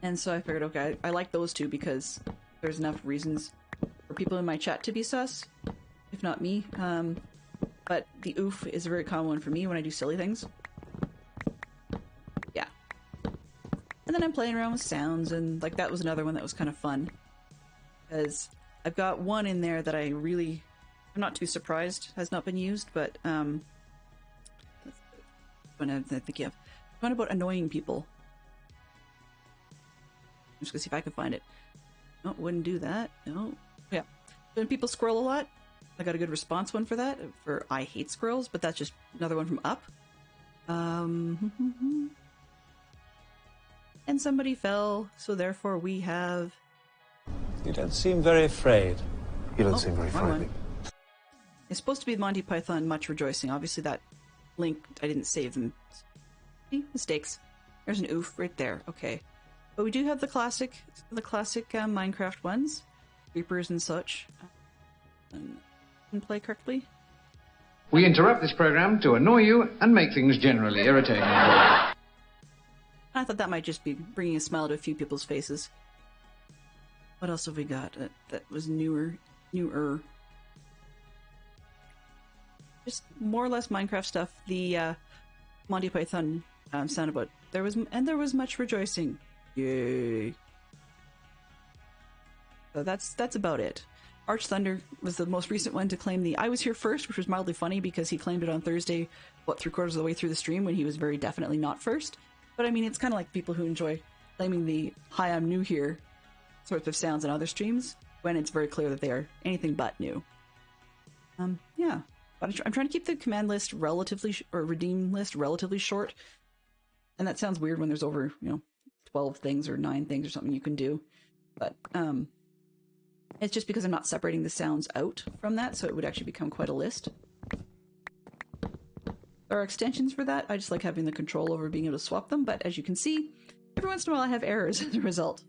And so I figured, okay, I like those two because there's enough reasons for people in my chat to be sus, if not me. But the oof is a very common one for me when I do silly things. Yeah. And then I'm playing around with sounds, and like that was another one that was kind of fun. Because I've got one in there that I'm not too surprised has not been used, but one I'm thinking of. One about annoying people. I'm just gonna see if I can find it. No, wouldn't do that. No. Yeah. When people squirrel a lot, I got a good response one for that. For I hate squirrels, but that's just another one from up. And somebody fell, so therefore we have... You don't seem very afraid. You don't seem very wrong frightening. one. It's supposed to be Monty Python Much Rejoicing. Obviously that link, I didn't save them. See? Mistakes. There's an oof right there. Okay. But we do have the classic Minecraft ones. Creepers and such. Can play correctly. We interrupt this program to annoy you and make things generally irritating. I thought that might just be bringing a smile to a few people's faces. What else have we got that was newer? Just more or less Minecraft stuff. The Monty Python sound about there was much rejoicing. Yay! So that's about it. Arch Thunder was the most recent one to claim the I was here first, which was mildly funny because he claimed it on Thursday, what, 3/4 of the way through the stream when he was very definitely not first. But I mean, it's kind of like people who enjoy claiming the hi, I'm new here sorts of sounds in other streams when it's very clear that they are anything but new. Yeah. But I'm trying to keep the command list relatively, or redeem list relatively short. And that sounds weird when there's over, 12 things or 9 things or something you can do. But, it's just because I'm not separating the sounds out from that, so it would actually become quite a list. There are extensions for that. I just like having the control over being able to swap them, but as you can see, every once in a while I have errors as a result.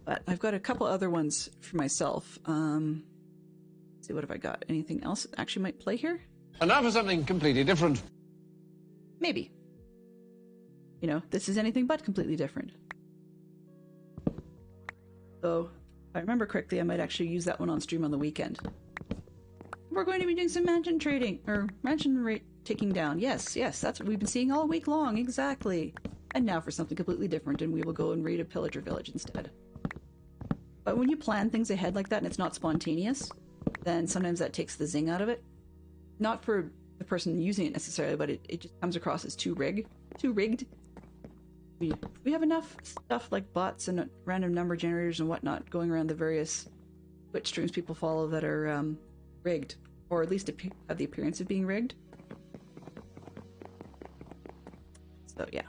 But I've got a couple other ones for myself. Let's see, what have I got? Anything else that actually might play here? And now for something completely different. Maybe. This is anything but completely different. So, if I remember correctly, I might actually use that one on stream on the weekend. We're going to be doing some mansion trading, or mansion rate taking down. Yes, that's what we've been seeing all week long, exactly. And now for something completely different, and we will go and raid a pillager village instead. But when you plan things ahead like that and it's not spontaneous, then sometimes that takes the zing out of it. Not for the person using it necessarily, but it just comes across as too rigged. We have enough stuff like bots and random number generators and whatnot going around the various Twitch streams people follow that are rigged, or at least have the appearance of being rigged. So yeah.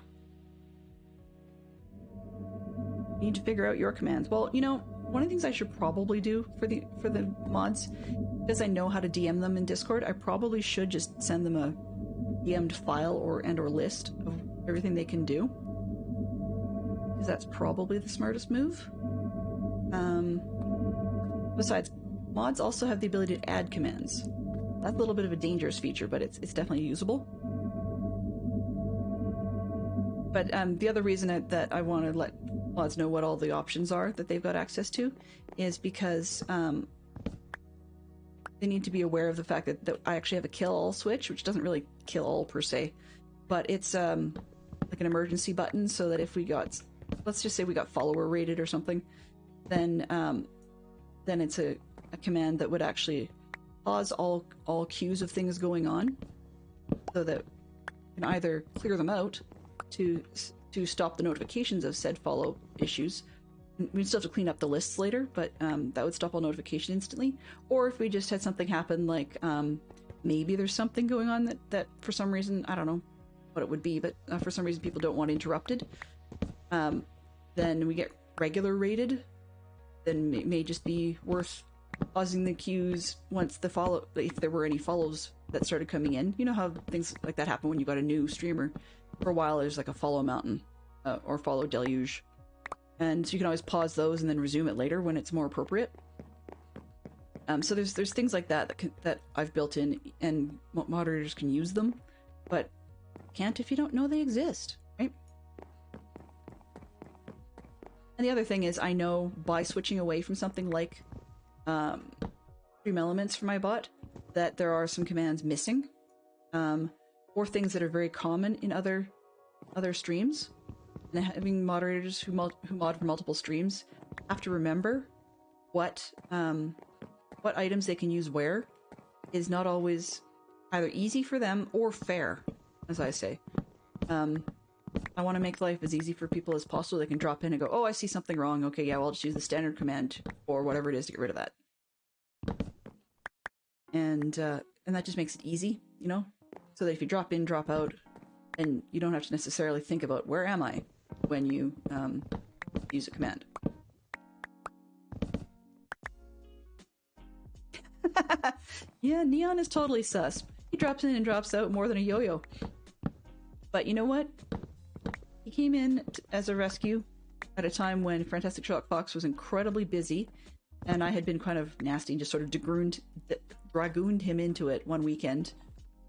You need to figure out your commands. Well, one of the things I should probably do for the mods, because I know how to DM them in Discord, I probably should just send them a DM'd file or list of everything they can do. Because that's probably the smartest move. Besides, mods also have the ability to add commands. That's a little bit of a dangerous feature, but it's definitely usable. But the other reason that I want to let mods know what all the options are that they've got access to is because they need to be aware of the fact that I actually have a kill all switch, which doesn't really kill all per se, but it's like an emergency button, so that if we got, let's just say we got follower rated or something, then it's a command that would actually pause all queues of things going on, so that you can either clear them out to stop the notifications of said follow issues. We'd still have to clean up the lists later, but that would stop all notification instantly. Or if we just had something happen, like maybe there's something going on that for some reason, I don't know what it would be, but for some reason people don't want interrupted, then we get regular rated, then it may just be worth pausing the queues once the follow, if there were any follows that started coming in. You know how things like that happen when you got a new streamer. For a while there's like a follow mountain or follow deluge, and so you can always pause those and then resume it later when it's more appropriate. So there's things like that that I've built in, and moderators can use them, but can't if you don't know they exist, right? And the other thing is, I know by switching away from something like Stream Elements for my bot, that there are some commands missing, or things that are very common in other streams. And having moderators who mod for multiple streams have to remember what items they can use where is not always either easy for them or fair, as I say. I want to make life as easy for people as possible. They can drop in and go, oh, I see something wrong. Okay, yeah, well, I'll just use the standard command or whatever it is to get rid of that. And that just makes it easy, you know? So that if you drop in, drop out, and you don't have to necessarily think about where am I when you use a command. Yeah, Neon is totally sus. He drops in and drops out more than a yo-yo. But you know what? He came in as a rescue at a time when Fantastic Sherlock Fox was incredibly busy, and I had been kind of nasty and just sort of dragooned him into it one weekend.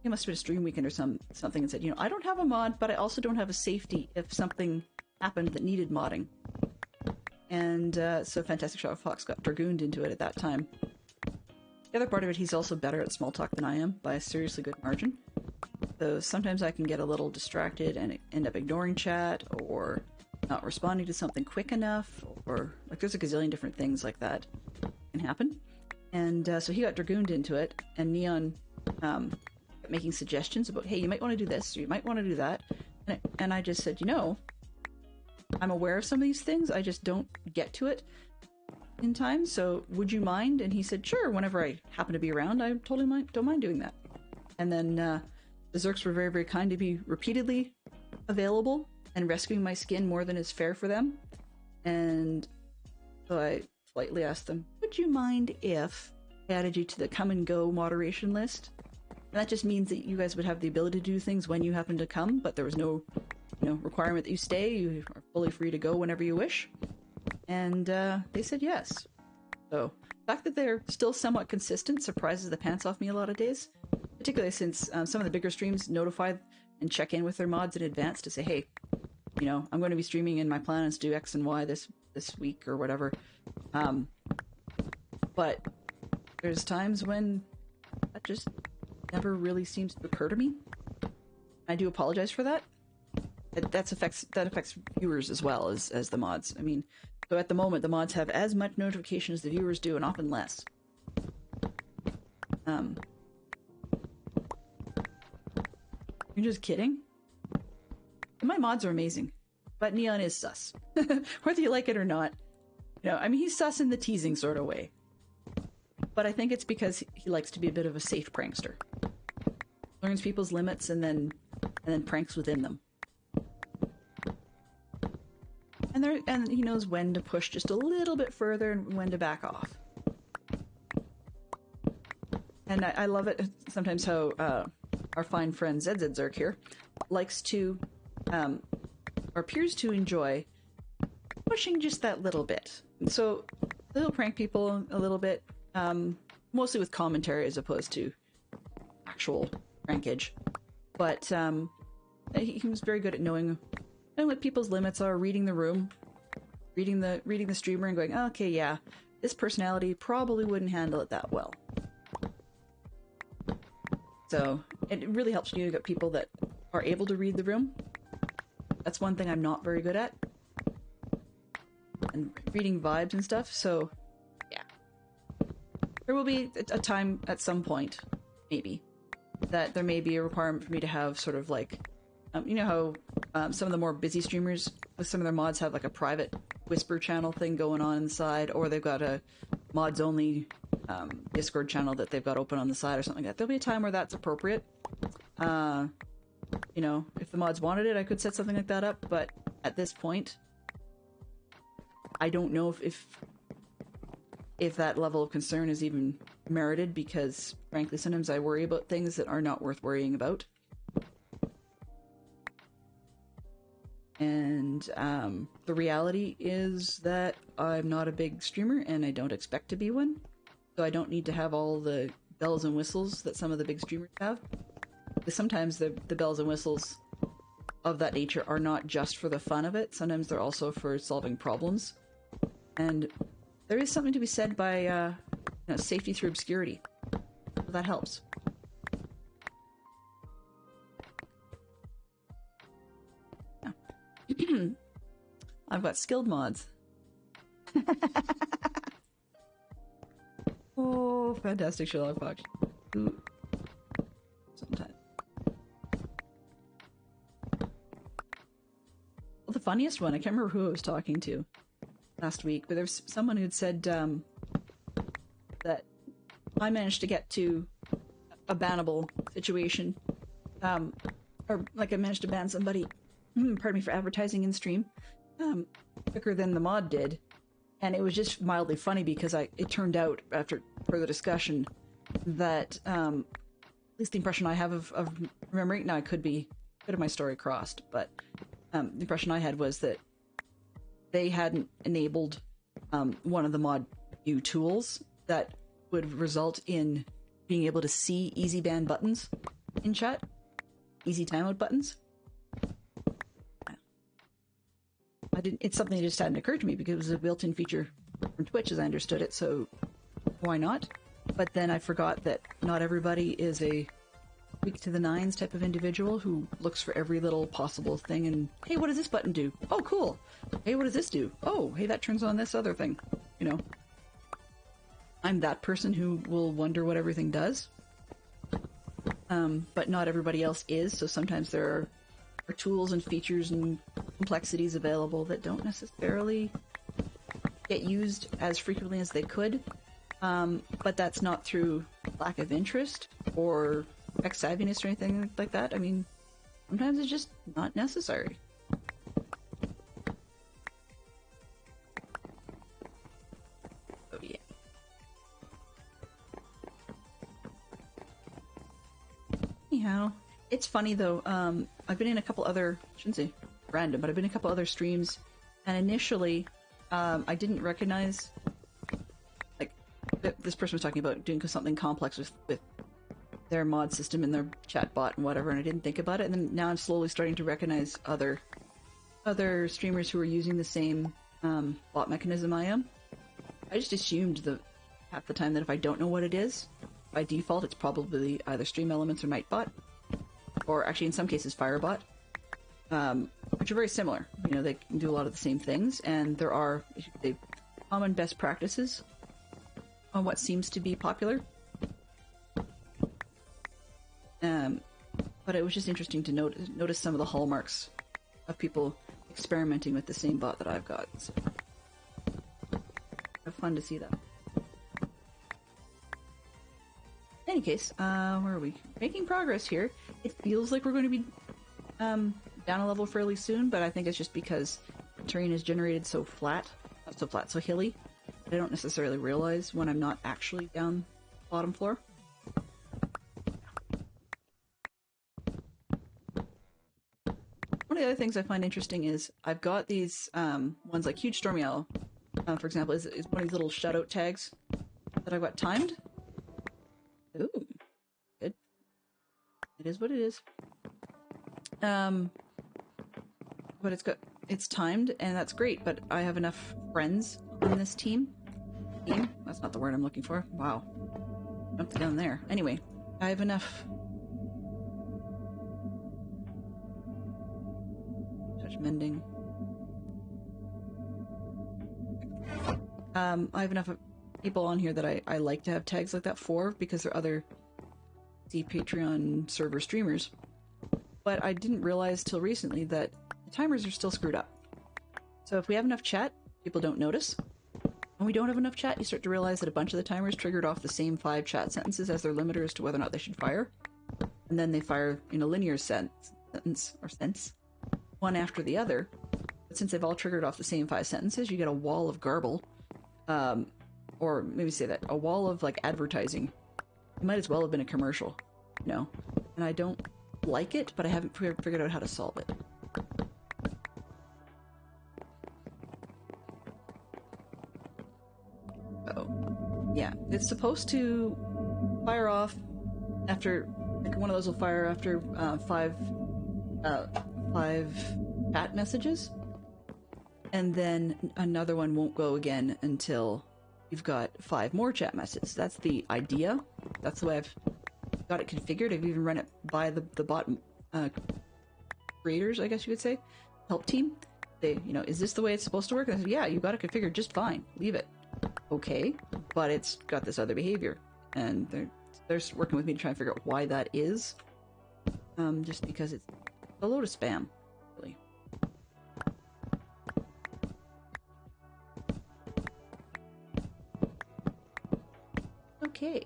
It must have been a stream weekend or something, and said, you know, I don't have a mod, but I also don't have a safety if something happened that needed modding. And so Fantastic Sherlock Fox got dragooned into it at that time. The other part of it, he's also better at small talk than I am, by a seriously good margin. So sometimes I can get a little distracted and end up ignoring chat, or not responding to something quick enough, or like there's a gazillion different things like that can happen. And so he got dragooned into it, and Neon kept making suggestions about, hey, you might want to do this, or you might want to do that. And I just said, you know, I'm aware of some of these things, I just don't get to it in time, so would you mind? And he said, sure, whenever I happen to be around, I totally don't mind doing that. And then the Zerks were very, very kind to be repeatedly available and rescuing my skin more than is fair for them. And so I politely asked them, would you mind if I added you to the come and go moderation list? And that just means that you guys would have the ability to do things when you happen to come, but there was no, you know, requirement that you stay. You are fully free to go whenever you wish. And they said yes. So the fact that they're still somewhat consistent surprises the pants off me a lot of days, particularly since some of the bigger streams notify and check in with their mods in advance to say, hey, you know, I'm going to be streaming and my plan is to do X and Y this week or whatever. But there's times when that just never really seems to occur to me. I do apologize for that. That affects viewers as well as the mods. I mean, so at the moment, the mods have as much notification as the viewers do, and often less. You're just kidding? My mods are amazing, but Neon is sus. Whether you like it or not. You know, I mean, he's sus in the teasing sort of way. But I think it's because he likes to be a bit of a safe prankster. Learns people's limits and then pranks within them. And he knows when to push just a little bit further and when to back off. And I love it sometimes how our fine friend ZZ here likes to, or appears to enjoy, pushing just that little bit. So he'll prank people a little bit, mostly with commentary as opposed to actual prankage. But he was very good at knowing what people's limits are, reading the room, reading the streamer and going, oh, okay, yeah, this personality probably wouldn't handle it that well. So it really helps you get people that are able to read the room. That's one thing I'm not very good at. And reading vibes and stuff, so yeah. There will be a time at some point, maybe, that there may be a requirement for me to have sort of like, you know how some of the more busy streamers with some of their mods have like a private whisper channel thing going on inside, or they've got a mods only Discord channel that they've got open on the side or something like that. There'll be a time where that's appropriate. You know, if the mods wanted it, I could set something like that up, but at this point, I don't know if that level of concern is even merited, because frankly, sometimes I worry about things that are not worth worrying about. And the reality is that I'm not a big streamer and I don't expect to be one. So I don't need to have all the bells and whistles that some of the big streamers have. Because sometimes the bells and whistles of that nature are not just for the fun of it. Sometimes they're also for solving problems. And there is something to be said by you know, safety through obscurity. So that helps. I've got skilled mods. Oh, fantastic Sherlock Fox. Sometimes. funniest one, I can't remember who I was talking to last week, but there's someone who'd said that I managed to get to a bannable situation, or like I managed to ban somebody, pardon me, for advertising in stream, quicker than the mod did, and it was just mildly funny because it turned out after further discussion that at least the impression I have of remembering, now I could have my story crossed, but the impression I had was that they hadn't enabled one of the mod view tools that would result in being able to see easy ban buttons in chat, easy timeout buttons. It's something that just hadn't occurred to me because it was a built-in feature from Twitch as I understood it, so why not? But then I forgot that not everybody is a weak to the nines type of individual who looks for every little possible thing and, hey, what does this button do? Oh, cool. Hey, what does this do? Oh, hey, that turns on this other thing. You know, I'm that person who will wonder what everything does. But not everybody else is, so sometimes there are tools and features and complexities available that don't necessarily get used as frequently as they could. But that's not through lack of interest or tech-savviness or anything like that. I mean, sometimes it's just not necessary. Oh, yeah. Anyhow, it's funny though, I've been in a couple other, I shouldn't say random, but I've been in a couple other streams, and initially, I didn't recognize, like, this person was talking about doing something complex with their mod system and their chat bot and whatever, and I didn't think about it, and then now I'm slowly starting to recognize other streamers who are using the same bot mechanism I am. I just assumed half the time that if I don't know what it is, by default it's probably either Stream Elements or Nightbot, or actually in some cases Firebot, which are very similar. You know, they can do a lot of the same things, and there are common best practices on what seems to be popular. But it was just interesting to notice some of the hallmarks of people experimenting with the same bot that I've got. So, fun to see that. In any case, where are we? Making progress here. It feels like we're going to be down a level fairly soon, but I think it's just because the terrain is generated so flat, not so flat, so hilly, that I don't necessarily realize when I'm not actually down bottom floor. One of the other things I find interesting is I've got these ones like Huge Stormy Owl, for example, is one of these little shoutout tags that I've got timed. Ooh, good. It is what it is. But it's timed, and that's great, but I have enough friends in this team. That's not the word I'm looking for. Wow. Jumped down there. Anyway, I have enough... Touch mending. I have enough people on here that I like to have tags like that for, because there are other Patreon server streamers. But I didn't realize till recently that the timers are still screwed up. So if we have enough chat, people don't notice. When we don't have enough chat, you start to realize that a bunch of the timers triggered off the same 5 chat sentences as their limiter as to whether or not they should fire. And then they fire in a linear sense, one after the other. But since they've all triggered off the same 5 sentences, you get a wall of garble. Or maybe say that, a wall of, like, advertising. It might as well have been a commercial, you know? And I don't like it, but I haven't figured out how to solve it. Oh. Yeah, it's supposed to fire off after, like, one of those will fire after 5 chat messages, and then another one won't go again until you've got 5 more chat messages. That's the idea. That's the way I've got it configured. I've even run it by the bot creators, I guess you could say, help team. They, you know, is this the way it's supposed to work? And I said, yeah, you got it configured just fine. Leave it. Okay, but it's got this other behavior, and they're working with me to try and figure out why that is. Just because it's a load of spam, really. Okay.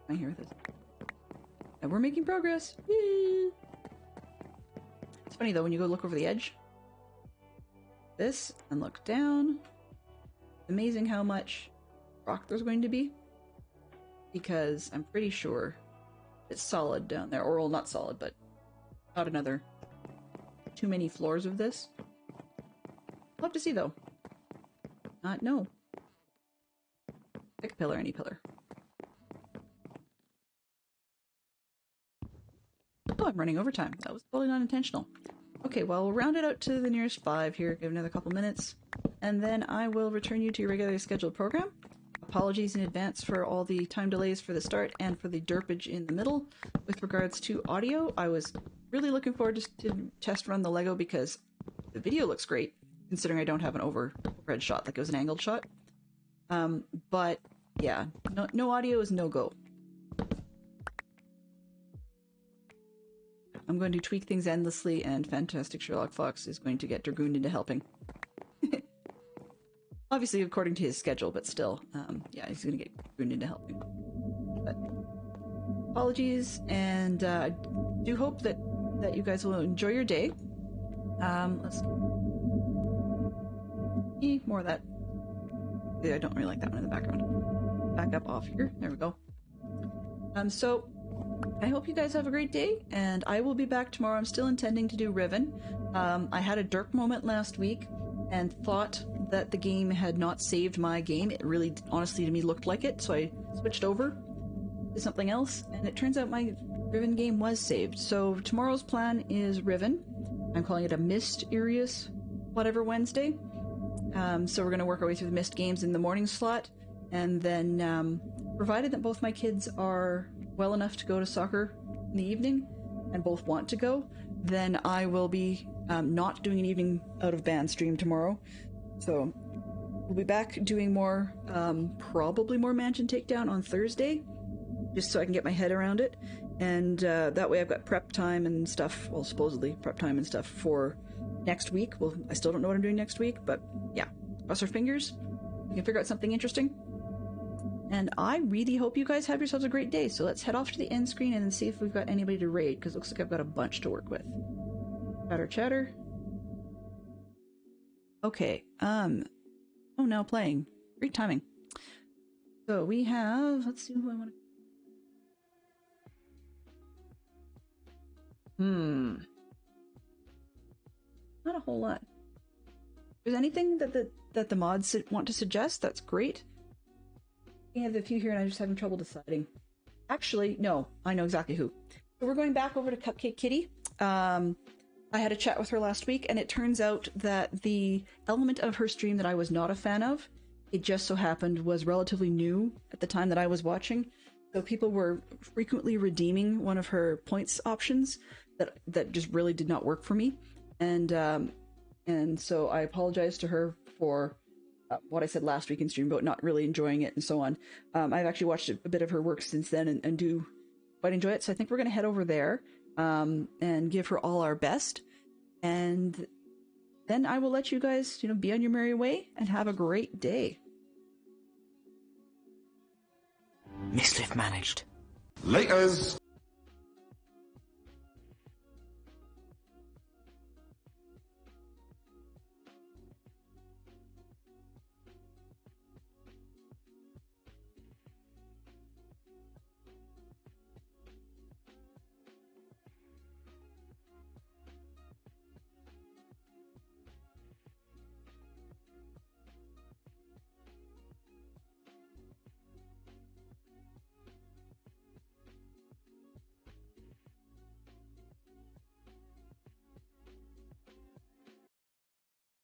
I hear this. And we're making progress. Yay! It's funny though when you go look over the edge. This and look down. Amazing how much rock there's going to be. Because I'm pretty sure it's solid down there. Or well, not solid, but not another too many floors of this. We'll have to see though. Not no. Pick a pillar, any pillar. Oh, I'm running overtime. That was totally not intentional. Okay, well, we'll round it out to the nearest 5 here. Give another couple minutes. And then I will return you to your regularly scheduled program. Apologies in advance for all the time delays for the start and for the derpage in the middle. With regards to audio, I was really looking forward to test run the Lego because the video looks great, considering I don't have an overhead shot, like it was an angled shot. But yeah, no audio is no go. I'm going to tweak things endlessly, and Fantastic Sherlock Fox is going to get dragooned into helping. Obviously, according to his schedule, but still, yeah, he's going to get dragooned into helping. But apologies, and I do hope that you guys will enjoy your day. Let's see more of that. I don't really like that one in the background. Back up off here. There we go. So I hope you guys have a great day, and I will be back tomorrow. I'm still intending to do Riven. I had a derp moment last week and thought that the game had not saved my game. It really, honestly, to me looked like it, so I switched over to something else, and it turns out my Riven game was saved. So tomorrow's plan is Riven. I'm calling it a Mysterious whatever Wednesday. So we're going to work our way through the Mist games in the morning slot, and then provided that both my kids are well enough to go to soccer in the evening and both want to go, then I will be not doing an evening out of band stream tomorrow. So we'll be back doing more, probably more Mansion Takedown on Thursday, just so I can get my head around it. And that way I've got prep time and stuff, well, supposedly prep time and stuff for next week. Well, I still don't know what I'm doing next week, but yeah, cross our fingers. We can figure out something interesting. And I really hope you guys have yourselves a great day. So let's head off to the end screen and see if we've got anybody to raid, because it looks like I've got a bunch to work with. Chatter, chatter. Okay, oh, now playing. Great timing. So we have, let's see who I want to... Not a whole lot. If there's anything that the mods want to suggest, that's great. I have a few here and I'm just having trouble deciding. Actually, no, I know exactly who. So we're going back over to Cupcake Kitty. I had a chat with her last week, and it turns out that the element of her stream that I was not a fan of, it just so happened was relatively new at the time that I was watching. So people were frequently redeeming one of her points options that just really did not work for me. And so I apologized to her for what I said last week in stream about not really enjoying it and so on. I've actually watched a bit of her work since then and do quite enjoy it. So I think we're going to head over there and give her all our best. And then I will let you guys, be on your merry way and have a great day. Mislift managed. Laters!